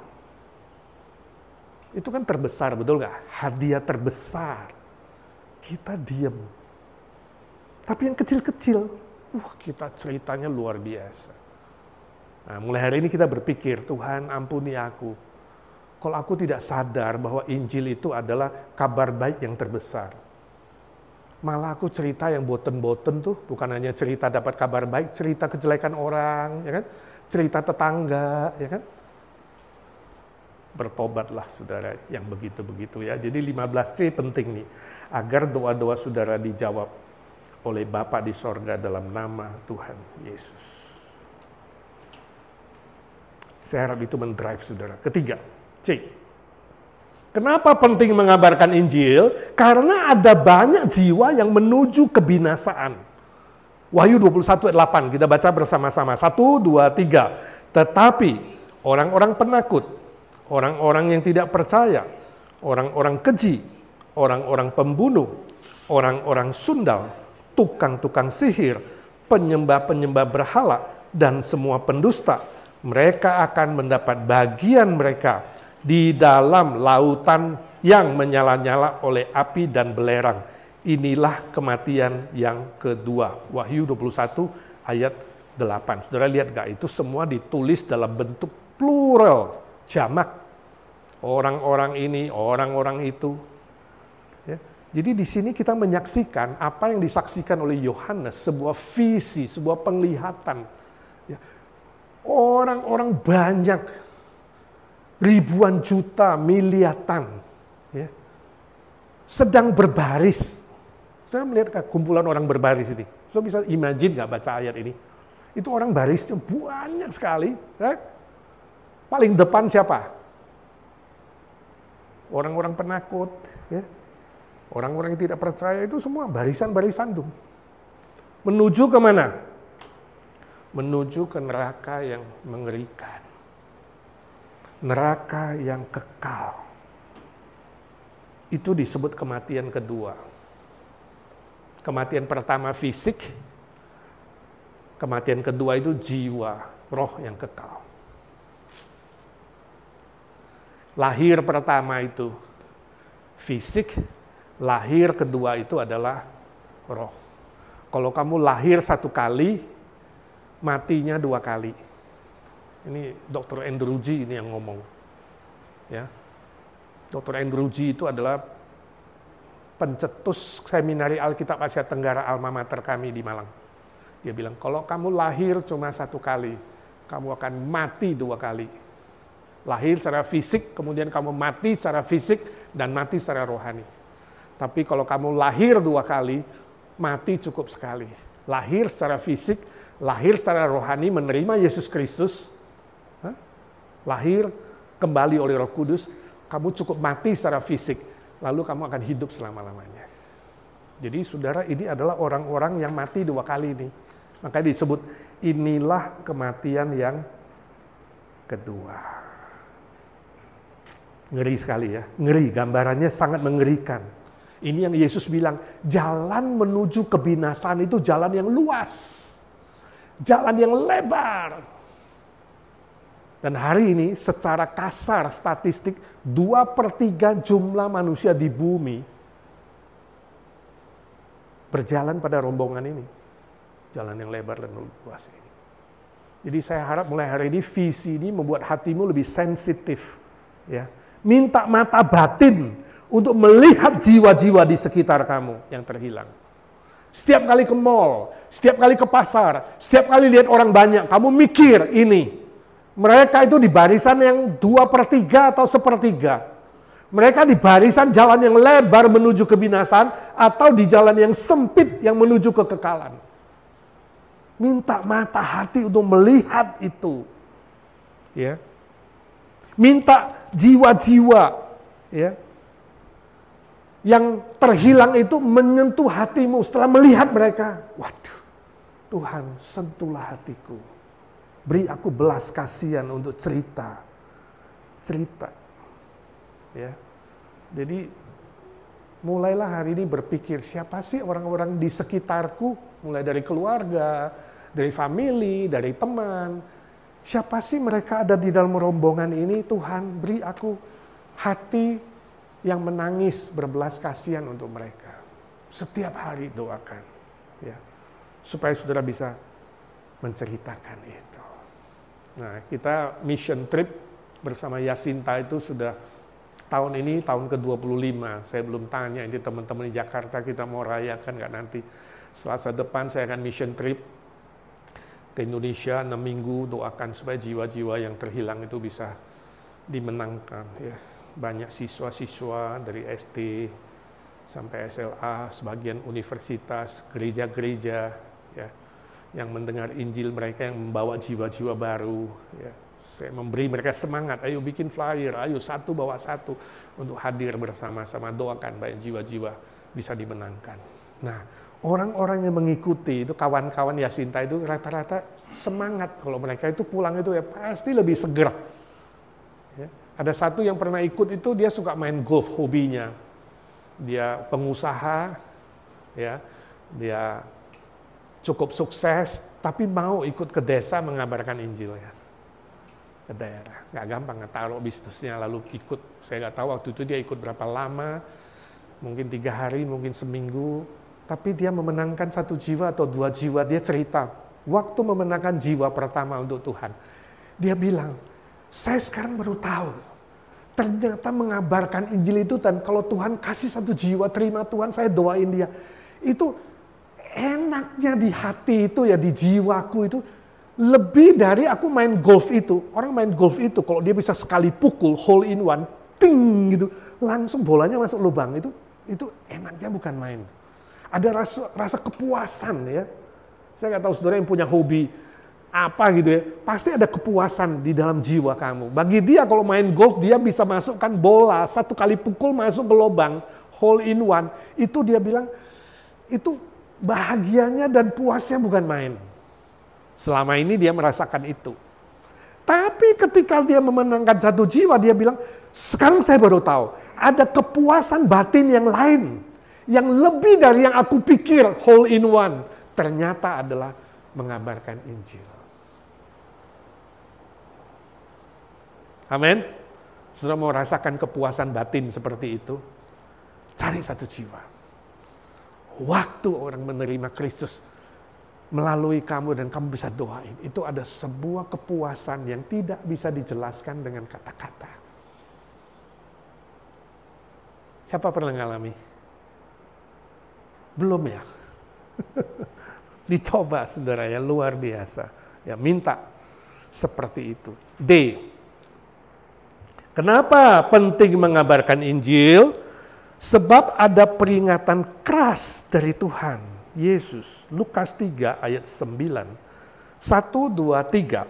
Speaker 2: Itu kan terbesar, betul nggak? Hadiah terbesar. Kita diam. Tapi yang kecil-kecil, kita ceritanya luar biasa. Nah, mulai hari ini kita berpikir, Tuhan ampuni aku. Kalau aku tidak sadar bahwa Injil itu adalah kabar baik yang terbesar. Malah aku cerita yang boten-boten tuh, bukan hanya cerita dapat kabar baik, cerita kejelekan orang, ya kan? Cerita tetangga, ya kan? Bertobatlah saudara yang begitu-begitu ya. Jadi 15C penting nih, agar doa-doa saudara dijawab oleh Bapa di sorga dalam nama Tuhan Yesus. Saya harap itu mendrive saudara. Ketiga, C. Kenapa penting mengabarkan Injil? Karena ada banyak jiwa yang menuju kebinasaan. Wahyu 21 ayat 8, kita baca bersama-sama. 1, 2, 3. Tetapi orang-orang penakut, orang-orang yang tidak percaya, orang-orang keji, orang-orang pembunuh, orang-orang sundal, tukang-tukang sihir, penyembah-penyembah berhala, dan semua pendusta, mereka akan mendapat bagian mereka di dalam lautan yang menyala-nyala oleh api dan belerang. Inilah kematian yang kedua. Wahyu 21 ayat 8. Saudara lihat gak? Itu semua ditulis dalam bentuk plural, jamak. Orang-orang ini, orang-orang itu. Ya. Jadi di sini kita menyaksikan apa yang disaksikan oleh Yohanes, sebuah visi, sebuah penglihatan. Ya. Orang-orang banyak, ribuan juta, miliatan, ya, sedang berbaris. Saya melihat kumpulan orang berbaris ini. So bisa imagine nggak baca ayat ini? Itu orang barisnya banyak sekali. Ya? Paling depan siapa? Orang-orang penakut, ya. Orang-orang yang tidak percaya itu semua barisan-barisan tuh. Menuju ke mana? Menuju ke neraka yang mengerikan. Neraka yang kekal. Itu disebut kematian kedua. Kematian pertama fisik, kematian kedua itu jiwa, roh yang kekal. Lahir pertama itu fisik, lahir kedua itu adalah roh. Kalau kamu lahir satu kali, matinya dua kali. Ini Dr. Andrew G ini yang ngomong. Ya. Dr. Andrew G itu adalah pencetus Seminari Alkitab Asia Tenggara alma mater kami di Malang. Dia bilang, kalau kamu lahir cuma satu kali, kamu akan mati dua kali. Lahir secara fisik, kemudian kamu mati secara fisik, dan mati secara rohani. Tapi kalau kamu lahir 2 kali, mati cukup sekali. Lahir secara fisik, lahir secara rohani, menerima Yesus Kristus, lahir kembali oleh Roh Kudus, kamu cukup mati secara fisik, lalu kamu akan hidup selama-lamanya. Jadi saudara, ini adalah orang-orang yang mati 2 kali ini. Makanya disebut, inilah kematian yang kedua. Ngeri sekali ya, ngeri, gambarannya sangat mengerikan. Ini yang Yesus bilang, jalan menuju kebinasaan itu jalan yang luas, jalan yang lebar. Dan hari ini secara kasar statistik, 2/3 jumlah manusia di bumi berjalan pada rombongan ini. Jalan yang lebar dan luas ini. Jadi saya harap mulai hari ini visi ini membuat hatimu lebih sensitif. Ya. Minta mata batin untuk melihat jiwa-jiwa di sekitar kamu yang terhilang. Setiap kali ke mall, setiap kali ke pasar, setiap kali lihat orang banyak, kamu mikir ini. Mereka itu di barisan yang 2/3 atau 1/3. Mereka di barisan jalan yang lebar menuju kebinasaan atau di jalan yang sempit yang menuju kekekalan. Minta mata hati untuk melihat itu. Ya. Minta jiwa-jiwa ya, yang terhilang itu menyentuh hatimu setelah melihat mereka. Waduh, Tuhan sentuhlah hatiku. Beri aku belas kasihan untuk cerita. Ya. Jadi mulailah hari ini berpikir, siapa sih orang-orang di sekitarku, mulai dari keluarga, dari family, dari teman. Siapa sih mereka ada di dalam rombongan ini? Tuhan, beri aku hati yang menangis berbelas kasihan untuk mereka. Setiap hari doakan. Ya, supaya saudara bisa menceritakan itu. Nah, kita mission trip bersama Yasinta itu sudah tahun ini tahun ke-25. Saya belum tanya ini teman-teman di Jakarta kita mau rayakan nggak nanti. Selasa depan saya akan mission trip ke Indonesia 6 minggu, doakan supaya jiwa-jiwa yang terhilang itu bisa dimenangkan. Ya. Banyak siswa-siswa dari SD sampai SLA, sebagian universitas, gereja-gereja, ya, yang mendengar Injil mereka yang membawa jiwa-jiwa baru. Ya. Saya memberi mereka semangat, ayo bikin flyer, ayo satu bawa satu untuk hadir bersama-sama, doakan banyak jiwa-jiwa bisa dimenangkan. Nah, orang-orang yang mengikuti itu kawan-kawan Yasinta itu rata-rata semangat kalau mereka itu pulang itu ya pasti lebih seger. Ya. Ada satu yang pernah ikut itu dia suka main golf hobinya. Dia pengusaha, ya, dia cukup sukses tapi mau ikut ke desa mengabarkan Injil ya. Ke daerah. Nggak gampang taruh bisnisnya lalu ikut. Saya nggak tahu waktu itu dia ikut berapa lama, mungkin 3 hari, mungkin seminggu. Tapi dia memenangkan 1 jiwa atau 2 jiwa. Dia cerita, waktu memenangkan jiwa pertama untuk Tuhan. Dia bilang, saya sekarang baru tahu. Ternyata mengabarkan Injil itu, dan kalau Tuhan kasih 1 jiwa, terima Tuhan, saya doain dia. Itu enaknya di hati itu ya, di jiwaku itu, lebih dari aku main golf itu. Orang main golf itu, kalau dia bisa sekali pukul, hole in one, ting gitu, langsung bolanya masuk lubang. Itu enaknya bukan main. Ada rasa kepuasan ya. Saya nggak tahu saudara yang punya hobi apa gitu ya. Pasti ada kepuasan di dalam jiwa kamu. Bagi dia kalau main golf dia bisa masukkan bola 1 kali pukul masuk ke lubang, hole in one. Itu dia bilang itu bahagianya dan puasnya bukan main. Selama ini dia merasakan itu. Tapi ketika dia memenangkan 1 jiwa dia bilang, sekarang saya baru tahu ada kepuasan batin yang lain. Yang lebih dari yang aku pikir hole in one. Ternyata adalah mengabarkan Injil. Amin. Saudara mau rasakan kepuasan batin seperti itu? Cari 1 jiwa. Waktu orang menerima Kristus melalui kamu dan kamu bisa doain. Itu ada sebuah kepuasan yang tidak bisa dijelaskan dengan kata-kata. Siapa pernah ngalami? Belum ya? Dicoba saudara ya, luar biasa. Ya minta seperti itu. D. Kenapa penting mengabarkan Injil? Sebab ada peringatan keras dari Tuhan Yesus. Lukas 3 ayat 9. 1, 2, 3.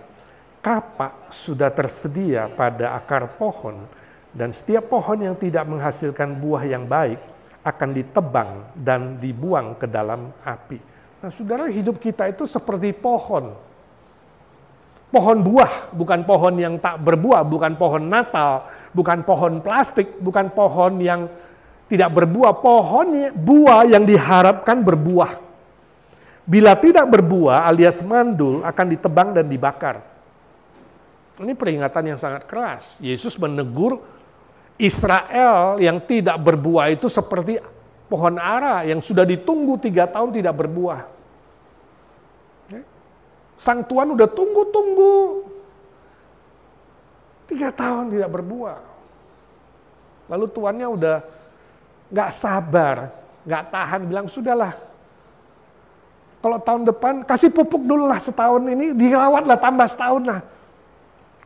Speaker 2: Kapak sudah tersedia pada akar pohon, dan setiap pohon yang tidak menghasilkan buah yang baik akan ditebang dan dibuang ke dalam api. Nah, saudara, hidup kita itu seperti pohon. Pohon buah, bukan pohon yang tak berbuah, bukan pohon Natal, bukan pohon plastik, bukan pohon yang tidak berbuah, pohon buah yang diharapkan berbuah. Bila tidak berbuah alias mandul akan ditebang dan dibakar. Ini peringatan yang sangat keras. Yesus menegur Israel yang tidak berbuah itu seperti pohon ara yang sudah ditunggu 3 tahun tidak berbuah. Sang Tuhan udah tunggu-tunggu 3 tahun tidak berbuah. Lalu tuannya udah gak sabar, gak tahan, bilang sudahlah. Kalau tahun depan kasih pupuk dulu lah setahun ini, dirawatlah tambah setahun lah.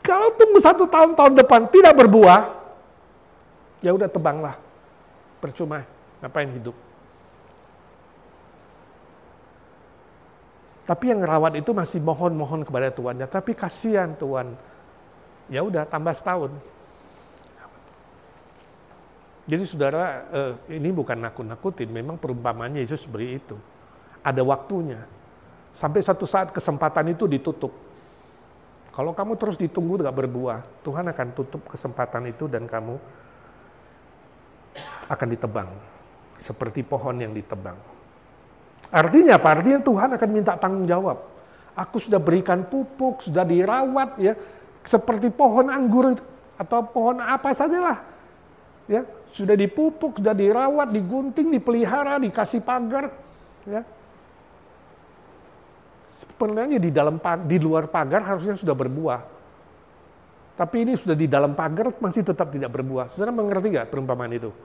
Speaker 2: Kalau tunggu 1 tahun, tahun depan tidak berbuah, ya udah tebanglah. Percuma, ngapain hidup. Tapi yang ngerawat itu masih mohon-mohon kepada Tuannya. Tapi kasihan Tuhan. Ya udah tambah setahun. Jadi saudara, ini bukan nakut-nakutin. Memang perumpamannya Yesus beri itu. Ada waktunya. Sampai satu saat kesempatan itu ditutup. Kalau kamu terus ditunggu gak berbuah, Tuhan akan tutup kesempatan itu dan kamu akan ditebang. Seperti pohon yang ditebang. Artinya apa? Artinya Tuhan akan minta tanggung jawab. Aku sudah berikan pupuk, sudah dirawat ya, seperti pohon anggur atau pohon apa sajalah. Ya, sudah dipupuk, sudah dirawat, digunting, dipelihara, dikasih pagar, ya. Sebenarnya di luar pagar harusnya sudah berbuah. Tapi ini sudah di dalam pagar masih tetap tidak berbuah. Saudara mengerti nggak perumpamaan itu?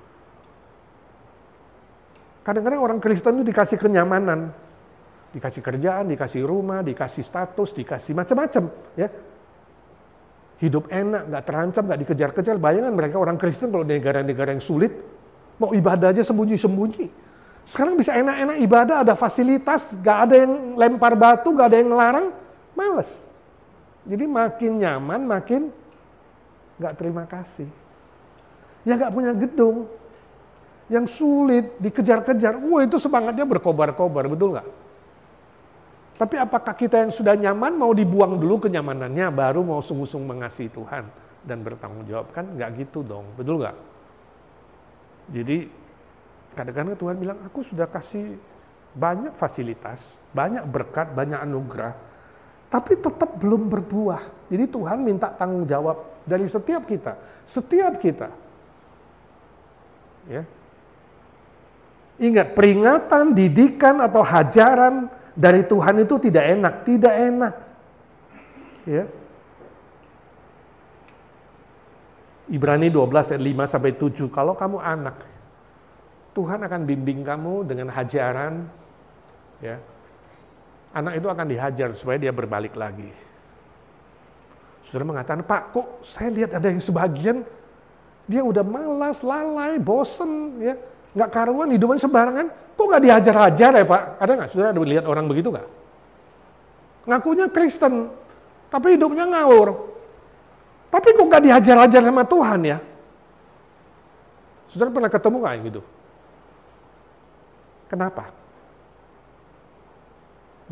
Speaker 2: Kadang-kadang orang Kristen itu dikasih kenyamanan, dikasih kerjaan, dikasih rumah, dikasih status, dikasih macam-macam, ya. Hidup enak, nggak terancam, nggak dikejar-kejar. Bayangan mereka orang Kristen kalau di negara-negara yang sulit, mau ibadah aja sembunyi-sembunyi. Sekarang bisa enak-enak ibadah, ada fasilitas, nggak ada yang lempar batu, nggak ada yang ngelarang, males. Jadi makin nyaman, makin nggak terima kasih. Ya nggak punya gedung. Yang sulit, dikejar-kejar, itu semangatnya berkobar-kobar, betul nggak? Tapi apakah kita yang sudah nyaman mau dibuang dulu kenyamanannya, baru mau sungguh-sungguh mengasihi Tuhan dan bertanggung jawab? Kan nggak gitu dong, betul nggak? Jadi kadang-kadang Tuhan bilang, aku sudah kasih banyak fasilitas, banyak berkat, banyak anugerah, tapi tetap belum berbuah. Jadi Tuhan minta tanggung jawab dari setiap kita, ya. Ingat, peringatan, didikan, atau hajaran dari Tuhan itu tidak enak. Ya. Ibrani 12 ayat 5-7, kalau kamu anak, Tuhan akan bimbing kamu dengan hajaran. Ya. Anak itu akan dihajar supaya dia berbalik lagi. Saudara mengatakan, Pak, kok saya lihat ada yang sebagian, dia udah malas, lalai, bosen, ya. Nggak karuan, hidupnya sembarangan, kok nggak dihajar-hajar ya Pak? Ada nggak? Saudara ada lihat orang begitu nggak? Ngakunya Kristen, tapi hidupnya ngawur. Tapi kok nggak dihajar-hajar sama Tuhan ya? Saudara pernah ketemu nggak yang gitu? Kenapa?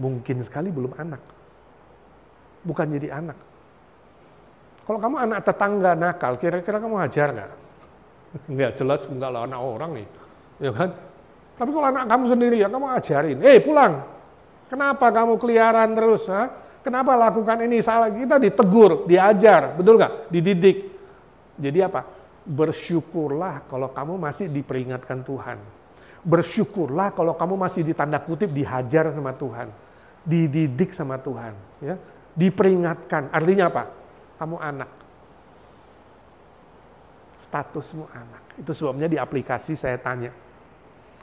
Speaker 2: Mungkin sekali belum anak. Bukan jadi anak. Kalau kamu anak tetangga nakal, kira-kira kamu hajar nggak? Nggak jelas, nggak lah anak orang nih. Ya kan? Tapi kalau anak kamu sendiri ya kamu ajarin, pulang. Kenapa kamu keliaran terus? Ha? Kenapa lakukan ini salah? Kita ditegur, diajar, betul nggak? Dididik. Jadi apa? Bersyukurlah kalau kamu masih diperingatkan Tuhan. Bersyukurlah kalau kamu masih ditanda kutip dihajar sama Tuhan, dididik sama Tuhan, ya, diperingatkan. Artinya apa? Kamu anak. Statusmu anak. Itu sebabnya di aplikasi saya tanya,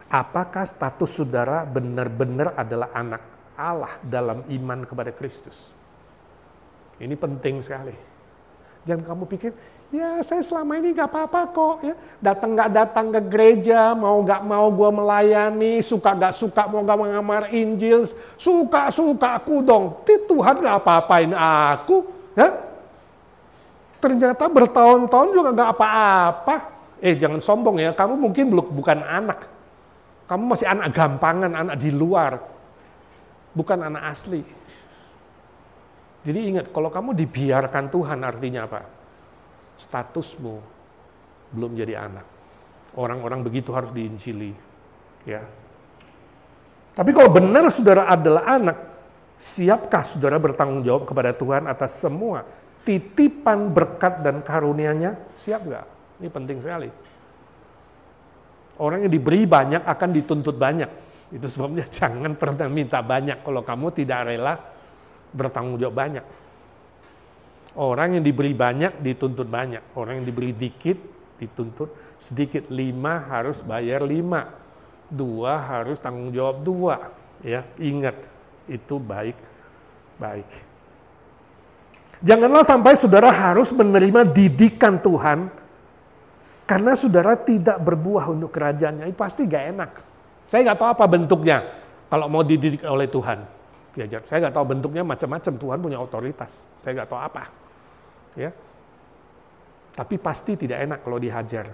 Speaker 2: apakah status saudara benar-benar adalah anak Allah dalam iman kepada Kristus? Ini penting sekali. Jangan kamu pikir, Ya saya selama ini gak apa-apa kok. Ya. Datang gak datang ke gereja, mau gak mau gue melayani, suka gak suka mau gak mengamar Injil, suka-suka aku dong. Tuhan gak apa-apain aku. Ya. Ternyata bertahun-tahun juga gak apa-apa. Jangan sombong ya, kamu mungkin bukan anak. Kamu masih anak gampangan, anak di luar. Bukan anak asli. Jadi ingat, kalau kamu dibiarkan Tuhan artinya apa? Statusmu belum jadi anak. Orang-orang begitu harus diinjili. Ya. Tapi kalau benar saudara adalah anak, siapkah saudara bertanggung jawab kepada Tuhan atas semua titipan berkat dan karunia-Nya? Siap nggak? Ini penting sekali. Orang yang diberi banyak akan dituntut banyak. Itu sebabnya jangan pernah minta banyak kalau kamu tidak rela bertanggung jawab banyak. Orang yang diberi banyak dituntut banyak. Orang yang diberi dikit dituntut sedikit. 5 harus bayar 5. 2 harus tanggung jawab 2. Ya, ingat itu baik. Janganlah sampai saudara harus menerima didikan Tuhan karena saudara tidak berbuah untuk kerajaannya. Itu pasti gak enak. Saya gak tahu apa bentuknya kalau mau dididik oleh Tuhan. Diajar. Saya gak tahu bentuknya macam-macam. Tuhan punya otoritas. Saya gak tahu apa. Ya. Tapi pasti tidak enak kalau dihajar.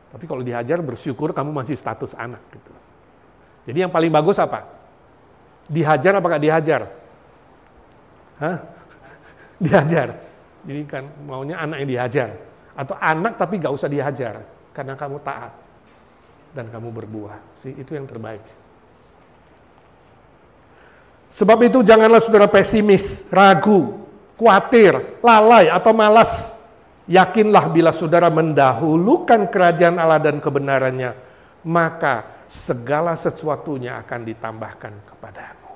Speaker 2: Tapi kalau dihajar bersyukur kamu masih status anak. Gitu. Jadi yang paling bagus apa? Dihajar apa gak dihajar? Hah? Dihajar. Jadi kan maunya anak yang dihajar. Atau anak tapi gak usah dihajar. Karena kamu taat. Dan kamu berbuah. Itu yang terbaik. Sebab itu janganlah saudara pesimis, ragu, khawatir, lalai, atau malas. Yakinlah bila saudara mendahulukan kerajaan Allah dan kebenarannya, maka segala sesuatunya akan ditambahkan kepadamu.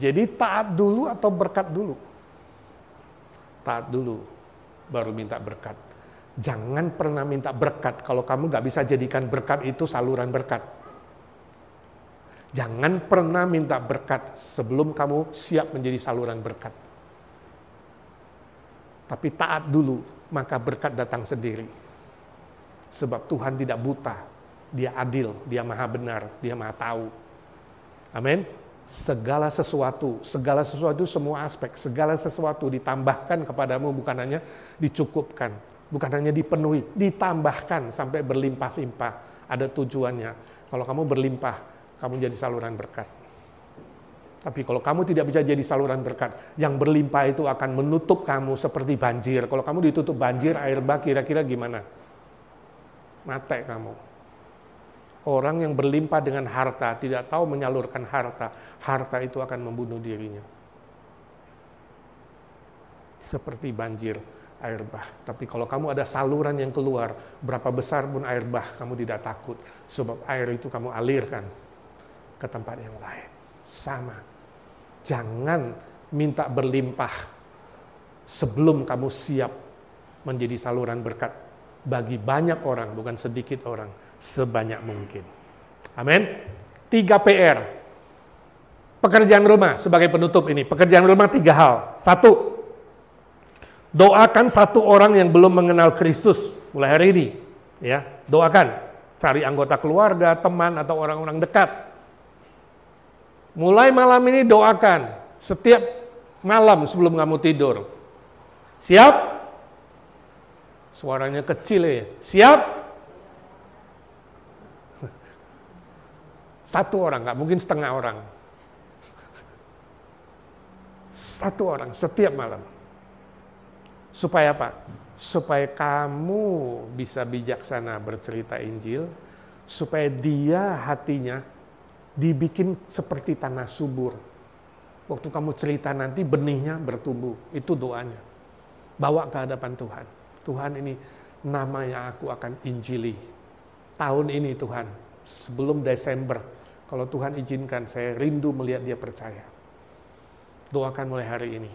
Speaker 2: Jadi taat dulu atau berkat dulu? Taat dulu, baru minta berkat. Jangan pernah minta berkat kalau kamu gak bisa jadikan berkat itu saluran berkat. Jangan pernah minta berkat sebelum kamu siap menjadi saluran berkat. Tapi taat dulu, maka berkat datang sendiri. Sebab Tuhan tidak buta, Dia adil, Dia maha benar, Dia maha tahu. Amin. Segala sesuatu semua aspek, segala sesuatu ditambahkan kepadamu, bukan hanya dicukupkan, bukan hanya dipenuhi, ditambahkan sampai berlimpah-limpah. Ada tujuannya. Kalau kamu berlimpah, kamu jadi saluran berkat. Tapi kalau kamu tidak bisa jadi saluran berkat, yang berlimpah itu akan menutup kamu seperti banjir. Kalau kamu ditutup banjir, air bah kira-kira gimana? Mate kamu. Orang yang berlimpah dengan harta, tidak tahu menyalurkan harta, harta itu akan membunuh dirinya. Seperti banjir, air bah. Tapi kalau kamu ada saluran yang keluar, berapa besar pun air bah, kamu tidak takut. Sebab air itu kamu alirkan ke tempat yang lain. Sama. Jangan minta berlimpah sebelum kamu siap menjadi saluran berkat bagi banyak orang, bukan sedikit orang, sebanyak mungkin. Amin. 3 PR. Pekerjaan rumah sebagai penutup ini. Pekerjaan rumah 3 hal. 1. Doakan satu orang yang belum mengenal Kristus mulai hari ini. Ya, doakan. Cari anggota keluarga, teman, atau orang-orang dekat. Mulai malam ini doakan setiap malam sebelum kamu tidur. Siap? Suaranya kecil ya. Siap? 1 orang, nggak mungkin setengah orang. 1 orang setiap malam. Supaya apa? Supaya kamu bisa bijaksana bercerita Injil, supaya dia hatinya dibikin seperti tanah subur. Waktu kamu cerita nanti benihnya bertumbuh. Itu doanya. Bawa ke hadapan Tuhan. Tuhan, ini namanya aku akan injili. Tahun ini Tuhan, sebelum Desember, kalau Tuhan izinkan, saya rindu melihat dia percaya. Doakan mulai hari ini.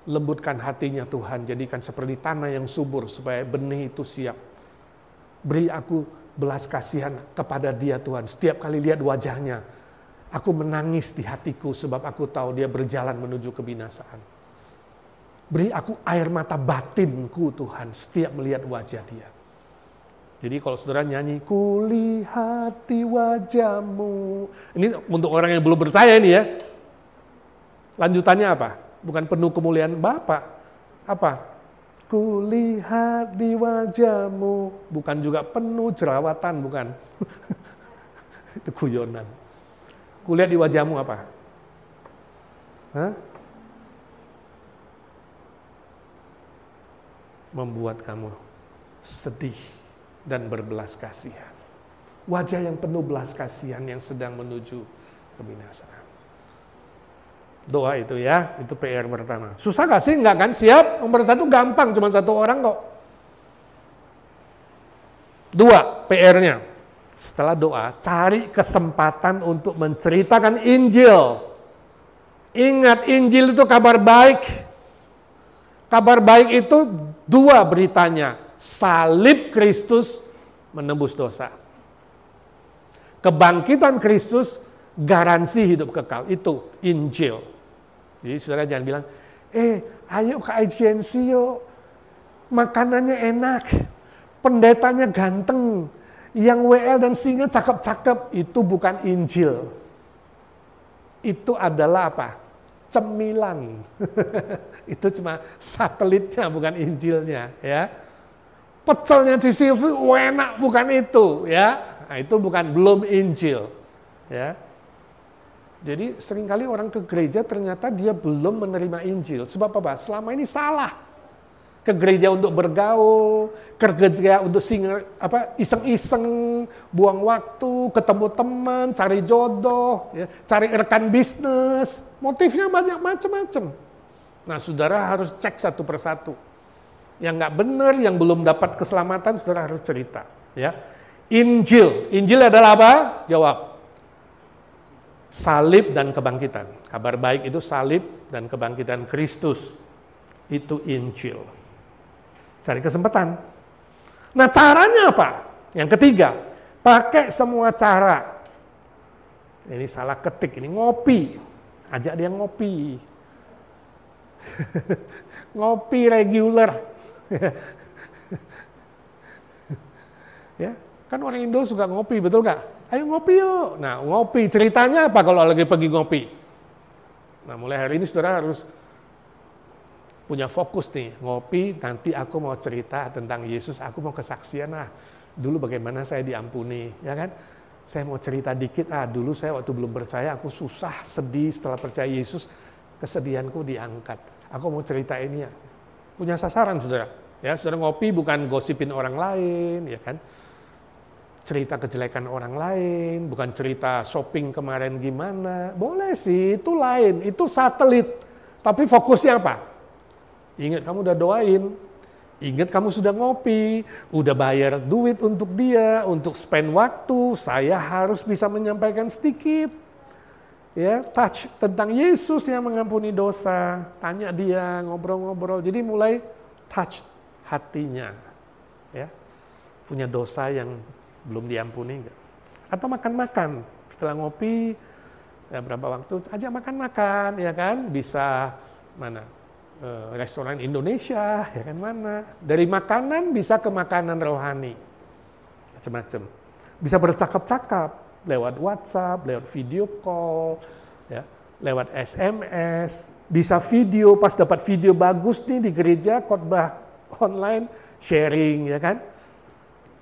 Speaker 2: Lembutkan hatinya Tuhan, jadikan seperti tanah yang subur, supaya benih itu siap. Beri aku belas kasihan kepada dia Tuhan. Setiap kali lihat wajahnya, aku menangis di hatiku sebab aku tahu dia berjalan menuju kebinasaan. Beri aku air mata batinku Tuhan setiap melihat wajah dia. Jadi kalau saudara nyanyi, kulihat di wajahmu. Ini untuk orang yang belum percaya ini ya. Lanjutannya apa? Bukan penuh kemuliaan Bapa. Apa? Kulihat di wajahmu. Bukan juga penuh jerawatan, bukan. Itu guyonan. Kulihat di wajahmu apa? Hah? Membuat kamu sedih dan berbelas kasihan. Wajah yang penuh belas kasihan yang sedang menuju kebinasaan. Doa itu ya, itu PR pertama. Susah gak sih? Enggak kan? Siap? Nomor 1 gampang, cuma 1 orang kok. 2, PR-nya. Setelah doa, cari kesempatan untuk menceritakan Injil. Ingat, Injil itu kabar baik. Kabar baik itu 2 beritanya. Salib Kristus menebus dosa. Kebangkitan Kristus garansi hidup kekal. Itu Injil. Jadi saudara jangan bilang, ayo ke IGNC yuk. Makanannya enak. Pendetanya ganteng. Yang WL dan singa cakep-cakep. Itu bukan Injil. Itu adalah apa? Cemilan. Itu cuma satelitnya, bukan Injilnya, ya. Pecelnya di CV enak, bukan itu, ya. Nah, itu belum Injil, ya. Jadi seringkali orang ke gereja ternyata dia belum menerima Injil. Sebab apa? Selama ini salah. Ke gereja untuk bergaul, ke gereja untuk iseng-iseng, buang waktu, ketemu teman, cari jodoh, ya, cari rekan bisnis, motifnya banyak macam-macam. Nah, saudara harus cek satu persatu. Yang nggak benar, yang belum dapat keselamatan, saudara harus cerita. Ya, Injil adalah apa? Jawab. Salib dan kebangkitan. Kabar baik itu salib dan kebangkitan Kristus. Itu Injil. Cari kesempatan. Nah, caranya apa? Yang ketiga, pakai semua cara. Ini salah ketik, ini ngopi. Ajak dia ngopi. Ngopi reguler. Ya, kan orang Indo suka ngopi, betul nggak? Ayo ngopi yuk. Nah, ngopi. Ceritanya apa kalau lagi pergi ngopi? Nah, mulai hari ini saudara harus punya fokus nih, ngopi, nanti aku mau cerita tentang Yesus, aku mau kesaksian dulu bagaimana saya diampuni, ya kan? Saya mau cerita dikit, dulu saya waktu belum percaya, aku susah, sedih setelah percaya Yesus, kesedihanku diangkat. Aku mau cerita ini ya. Punya sasaran saudara, ya saudara ngopi bukan gosipin orang lain, ya kan? Cerita kejelekan orang lain, bukan cerita shopping kemarin gimana, boleh sih, itu lain, itu satelit, tapi fokusnya apa? Ingat kamu udah doain, ingat kamu sudah ngopi, udah bayar duit untuk dia, untuk spend waktu, saya harus bisa menyampaikan sedikit. Ya, touch tentang Yesus yang mengampuni dosa, tanya dia, ngobrol-ngobrol. Jadi mulai touch hatinya. Ya. Punya dosa yang belum diampuni enggak? Atau makan-makan, setelah ngopi, ya berapa waktu, ajak makan-makan, ya kan? Bisa mana? Restoran Indonesia, ya kan mana? Dari makanan bisa ke makanan rohani, macam-macam. Bisa bercakap-cakap lewat WhatsApp, lewat video call, ya, lewat SMS. Bisa video, pas dapat video bagus nih di gereja, khotbah online, sharing, ya kan?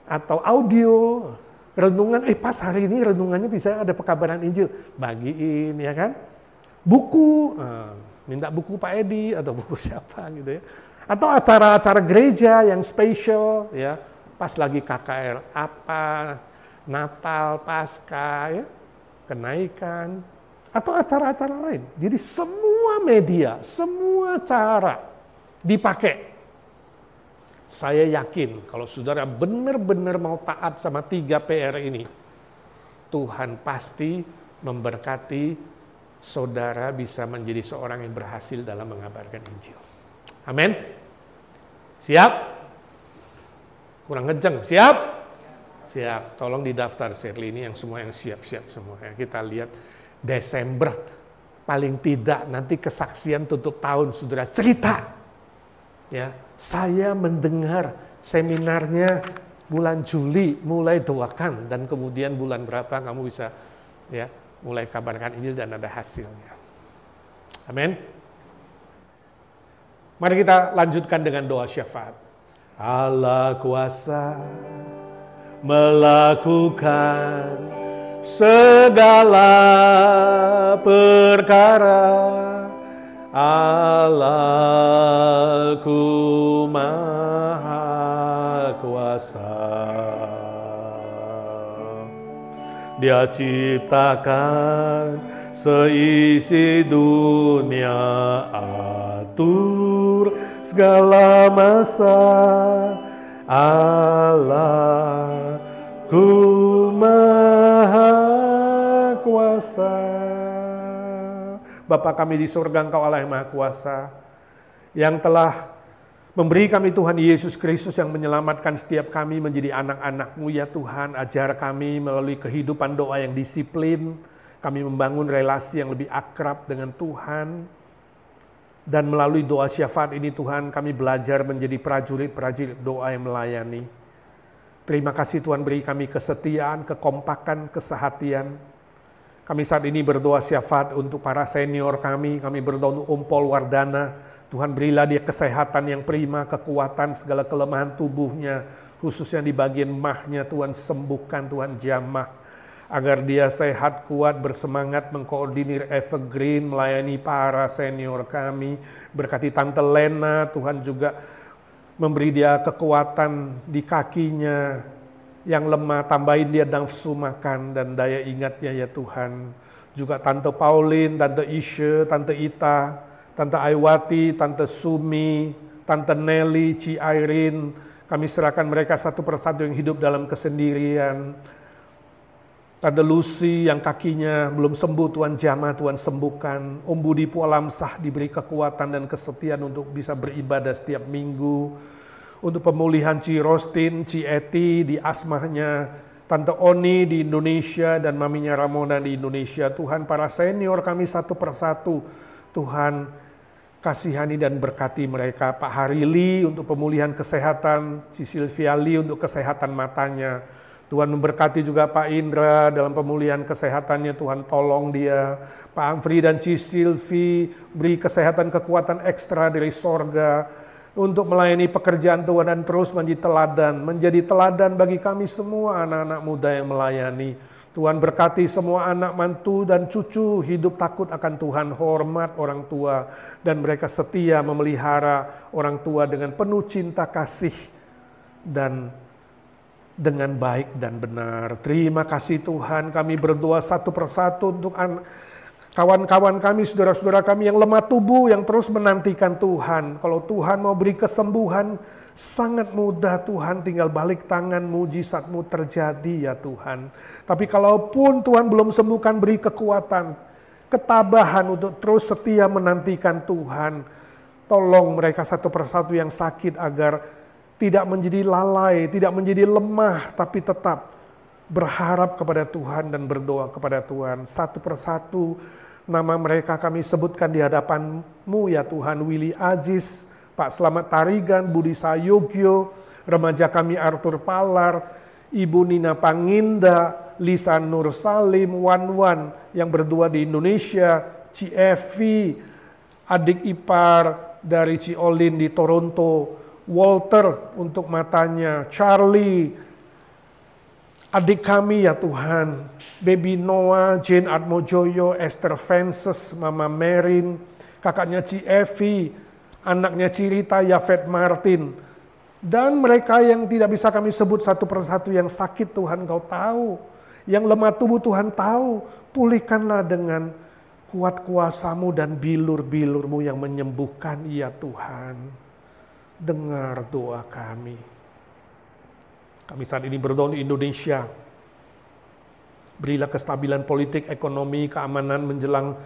Speaker 2: Atau audio, renungan. Pas hari ini renungannya bisa ada pekabaran Injil, bagiin, ya kan? Buku. Minta buku Pak Edi atau buku siapa gitu ya. Atau acara-acara gereja yang spesial ya. Pas lagi KKR apa, Natal, Paskah ya, kenaikan atau acara-acara lain. Jadi semua media, semua cara dipakai. Saya yakin kalau saudara benar-benar mau taat sama 3 PR ini, Tuhan pasti memberkati saudara bisa menjadi seorang yang berhasil dalam mengabarkan Injil. Amin. Siap? Kurang kenceng. Siap? Siap. Tolong didaftar Shirley ini yang semua yang siap-siap semua. Ya, kita lihat Desember paling tidak nanti kesaksian tutup tahun saudara cerita Ya, saya mendengar seminarnya bulan Juli mulai doakan, dan kemudian bulan berapa kamu bisa ya mulai kabarkan Injil dan ada hasilnya. Amin. Mari kita lanjutkan dengan doa syafaat. Allah kuasa melakukan segala perkara, Allahku maha kuasa. Dia ciptakan seisi dunia, atur segala masa, Allahku maha kuasa. Bapa kami di surga, Engkau Allah yang maha kuasa, yang telah memberi kami Tuhan Yesus Kristus yang menyelamatkan setiap kami menjadi anak-anak-Mu ya Tuhan. Ajar kami melalui kehidupan doa yang disiplin, kami membangun relasi yang lebih akrab dengan Tuhan. Dan melalui doa syafaat ini Tuhan, kami belajar menjadi prajurit-prajurit doa yang melayani. Terima kasih Tuhan, beri kami kesetiaan, kekompakan, kesehatian. Kami saat ini berdoa syafaat untuk para senior kami berdoa untuk Om Paul Wardana. Tuhan berilah dia kesehatan yang prima, kekuatan segala kelemahan tubuhnya, khususnya di bagian mahnya Tuhan sembuhkan, Tuhan jamah, agar dia sehat, kuat, bersemangat mengkoordinir Evergreen, melayani para senior kami. Berkati Tante Lena, Tuhan juga memberi dia kekuatan di kakinya yang lemah, tambahin dia nafsu makan dan daya ingatnya ya Tuhan. Juga Tante Pauline, Tante Isha, Tante Ita, Tante Aiwati, Tante Sumi, Tante Nelly, Ci Irene, kami serahkan mereka satu persatu yang hidup dalam kesendirian. Tante Lucy yang kakinya belum sembuh, Tuhan jamah, Tuhan sembuhkan. Om Budi Pualamsah diberi kekuatan dan kesetiaan untuk bisa beribadah setiap minggu. Untuk pemulihan Ci Rostin, Ci Eti di asmahnya, Tante Oni di Indonesia dan maminya Ramona di Indonesia. Tuhan, para senior kami satu persatu, Tuhan kasihani dan berkati mereka. Pak Harili untuk pemulihan kesehatan, Ci Sylvia Lee untuk kesehatan matanya. Tuhan memberkati juga Pak Indra dalam pemulihan kesehatannya, Tuhan tolong dia. Pak Amfri dan Ci Sylvie beri kesehatan kekuatan ekstra dari sorga untuk melayani pekerjaan Tuhan dan terus menjadi teladan bagi kami semua anak-anak muda yang melayani. Tuhan berkati semua anak mantu dan cucu hidup takut akan Tuhan, hormat orang tua, dan mereka setia memelihara orang tua dengan penuh cinta kasih dan dengan baik dan benar. Terima kasih Tuhan, kami berdoa satu persatu untuk kawan-kawan kami, saudara-saudara kami yang lemah tubuh, yang terus menantikan Tuhan. Kalau Tuhan mau beri kesembuhan, sangat mudah Tuhan, tinggal balik tangan, mujizat-Mu terjadi ya Tuhan. Tapi kalaupun Tuhan belum sembuhkan, beri kekuatan, ketabahan untuk terus setia menantikan Tuhan. Tolong mereka satu persatu yang sakit agar tidak menjadi lalai, tidak menjadi lemah, tapi tetap berharap kepada Tuhan dan berdoa kepada Tuhan. Satu persatu nama mereka kami sebutkan di hadapan-Mu ya Tuhan. Willy Aziz, Pak Slamet Tarigan, Budi Sayogyo, remaja kami Arthur Palar, Ibu Nina Panginda, Lisa Nur Salim, Wan yang berdua di Indonesia, Ci Evi, adik ipar dari Ci Olin di Toronto, Walter untuk matanya, Charlie, adik kami ya Tuhan, Baby Noah, Jane Atmojoyo, Esther Fences, Mama Merin, kakaknya Ci Evi, anaknya Cirita, Yafet Martin, dan mereka yang tidak bisa kami sebut satu persatu yang sakit Tuhan Kau tahu, yang lemah tubuh Tuhan tahu, pulihkanlah dengan kuat kuasa-Mu dan bilur-bilur-Mu yang menyembuhkan ya Tuhan. Dengar doa kami. Kami saat ini berdoa untuk Indonesia. Berilah kestabilan politik, ekonomi, keamanan menjelang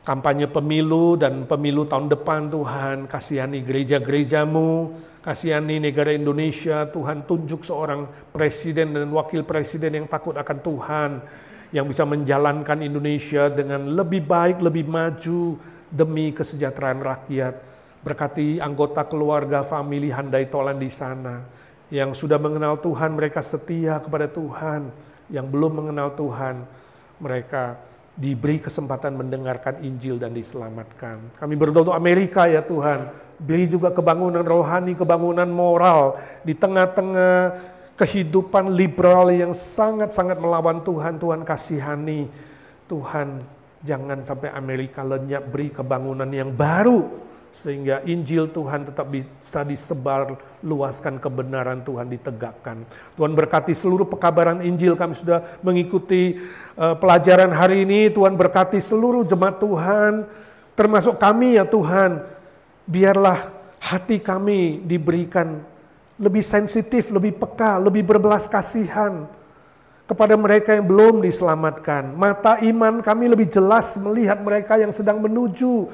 Speaker 2: kampanye pemilu dan pemilu tahun depan Tuhan. Kasihani gereja-gereja-Mu, kasihani negara Indonesia. Tuhan, tunjuk seorang presiden dan wakil presiden yang takut akan Tuhan, yang bisa menjalankan Indonesia dengan lebih baik, lebih maju demi kesejahteraan rakyat. Berkati anggota keluarga, famili Handai Tolan di sana. Yang sudah mengenal Tuhan, mereka setia kepada Tuhan. Yang belum mengenal Tuhan, mereka diberi kesempatan mendengarkan Injil dan diselamatkan. Kami berdoa untuk Amerika ya Tuhan. Beri juga kebangunan rohani, kebangunan moral di tengah-tengah kehidupan liberal yang sangat-sangat melawan Tuhan. Tuhan kasihani. Tuhan, jangan sampai Amerika lenyap, beri kebangunan yang baru. Sehingga Injil Tuhan tetap bisa disebar, luaskan kebenaran Tuhan ditegakkan. Tuhan berkati seluruh pekabaran Injil, kami sudah mengikuti pelajaran hari ini. Tuhan berkati seluruh jemaat Tuhan, termasuk kami ya Tuhan. Biarlah hati kami diberikan lebih sensitif, lebih peka, lebih berbelas kasihan kepada mereka yang belum diselamatkan. Mata iman kami lebih jelas melihat mereka yang sedang menuju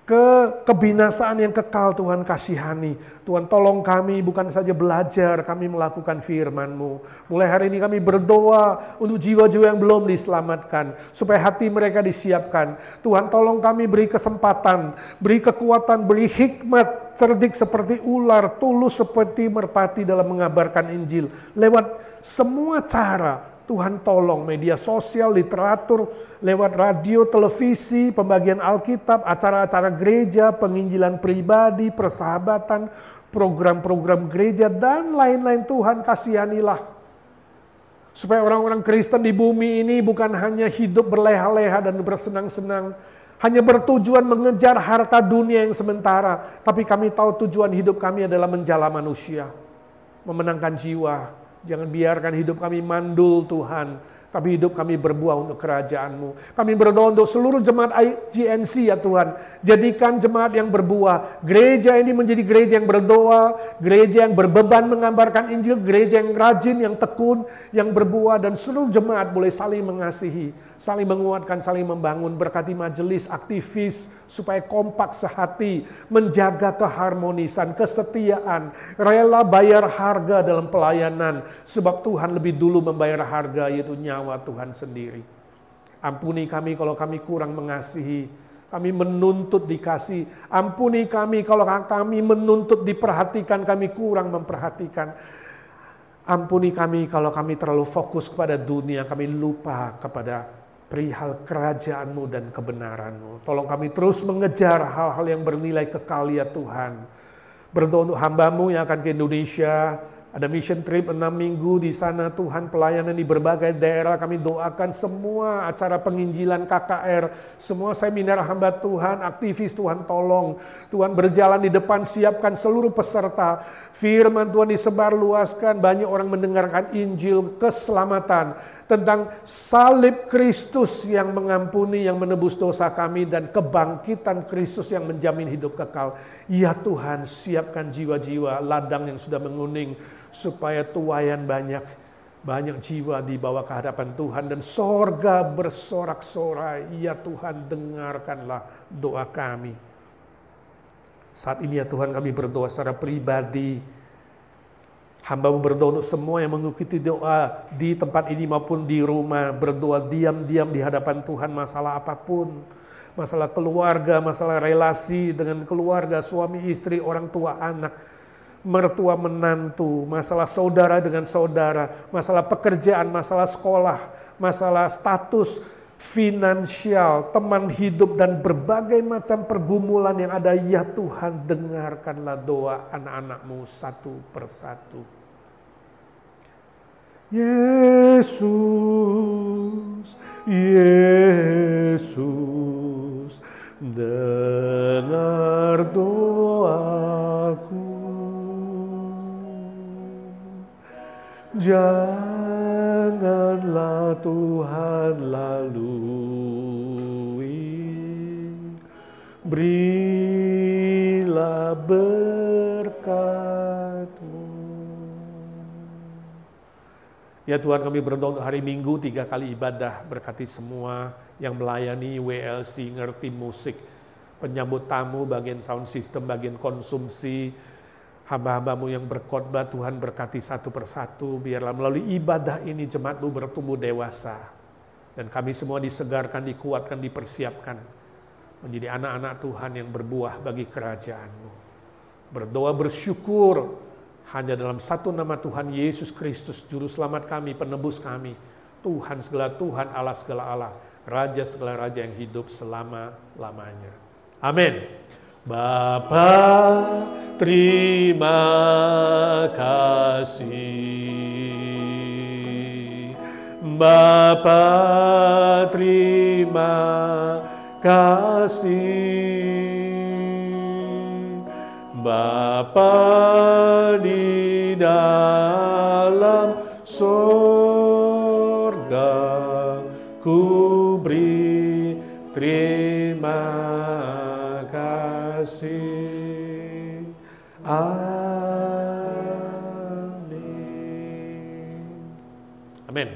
Speaker 2: ke kebinasaan yang kekal. Tuhan kasihani. Tuhan tolong kami bukan saja belajar, kami melakukan firman-Mu. Mulai hari ini kami berdoa untuk jiwa-jiwa yang belum diselamatkan, supaya hati mereka disiapkan. Tuhan tolong kami, beri kesempatan, beri kekuatan, beri hikmat, cerdik seperti ular, tulus seperti merpati dalam mengabarkan Injil. Lewat semua cara, Tuhan tolong media sosial, literatur, lewat radio, televisi, pembagian Alkitab, acara-acara gereja, penginjilan pribadi, persahabatan, program-program gereja, dan lain-lain. Tuhan kasihanilah. Supaya orang-orang Kristen di bumi ini bukan hanya hidup berleha-leha dan bersenang-senang, hanya bertujuan mengejar harta dunia yang sementara, tapi kami tahu tujuan hidup kami adalah menjala manusia, memenangkan jiwa. Jangan biarkan hidup kami mandul Tuhan, tapi hidup kami berbuah untuk kerajaan-Mu. Kami berdoa untuk seluruh jemaat GNC ya Tuhan. Jadikan jemaat yang berbuah. Gereja ini menjadi gereja yang berdoa, gereja yang berbeban mengabarkan Injil, gereja yang rajin, yang tekun, yang berbuah. Dan seluruh jemaat boleh saling mengasihi, saling menguatkan, saling membangun. Berkati majelis, aktivis, supaya kompak sehati, menjaga keharmonisan, kesetiaan, rela bayar harga dalam pelayanan. Sebab Tuhan lebih dulu membayar harga, yaitu nyawa Tuhan sendiri. Ampuni kami kalau kami kurang mengasihi, kami menuntut dikasih. Ampuni kami kalau kami menuntut diperhatikan, kami kurang memperhatikan. Ampuni kami kalau kami terlalu fokus kepada dunia, kami lupa kepada perihal kerajaan-Mu dan kebenaran-Mu. Tolong kami terus mengejar hal-hal yang bernilai kekal ya Tuhan. Berdoa untuk hamba-Mu yang akan ke Indonesia. Ada mission trip 6 minggu di sana Tuhan, pelayanan di berbagai daerah. Kami doakan semua acara penginjilan KKR, semua seminar hamba Tuhan, aktivis Tuhan tolong. Tuhan berjalan di depan, siapkan seluruh peserta. Firman Tuhan disebar luaskan, banyak orang mendengarkan Injil keselamatan. Tentang salib Kristus yang mengampuni, yang menebus dosa kami, dan kebangkitan Kristus yang menjamin hidup kekal. Ya Tuhan, siapkan jiwa-jiwa ladang yang sudah menguning, supaya tuaian banyak jiwa dibawa ke hadapan Tuhan, dan sorga bersorak-sorai. Ya Tuhan, dengarkanlah doa kami. Saat ini ya Tuhan, kami berdoa secara pribadi. Hamba-Mu berdoa untuk semua yang mengikuti doa di tempat ini maupun di rumah. Berdoa diam-diam di hadapan Tuhan, masalah apapun. Masalah keluarga, masalah relasi dengan keluarga, suami istri, orang tua anak, mertua menantu, masalah saudara dengan saudara, masalah pekerjaan, masalah sekolah, masalah status finansial, teman hidup, dan berbagai macam pergumulan yang ada. Ya Tuhan, dengarkanlah doa anak-anak-Mu satu persatu. Yesus, Yesus, dengar doaku. Janganlah Tuhan lalui, berilah berkat-Mu. Ya Tuhan, kami berdoa untuk hari Minggu 3 kali ibadah. Berkati semua yang melayani WLC, ngerti musik, penyambut tamu, bagian sound system, bagian konsumsi, hamba-hamba-Mu yang berkhotbah. Tuhan berkati satu persatu. Biarlah melalui ibadah ini jemaat-Mu bertumbuh dewasa. Dan kami semua disegarkan, dikuatkan, dipersiapkan. menjadi anak-anak Tuhan yang berbuah bagi kerajaan-Mu. Berdoa bersyukur hanya dalam satu nama Tuhan Yesus Kristus, Juru Selamat kami, penebus kami, Tuhan segala Tuhan, Allah segala Allah, Raja segala Raja yang hidup selama-lamanya. Amin. Bapa, terima kasih. Bapa, terima kasih. Bapa di dalam sorga, ku beri terima kasih. Amin. Amin.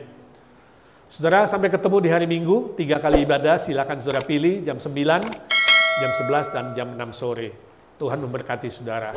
Speaker 2: Saudara, sampai ketemu di hari Minggu, 3 kali ibadah, silakan saudara pilih jam 9, jam 11, dan jam 6 sore. Tuhan memberkati saudara.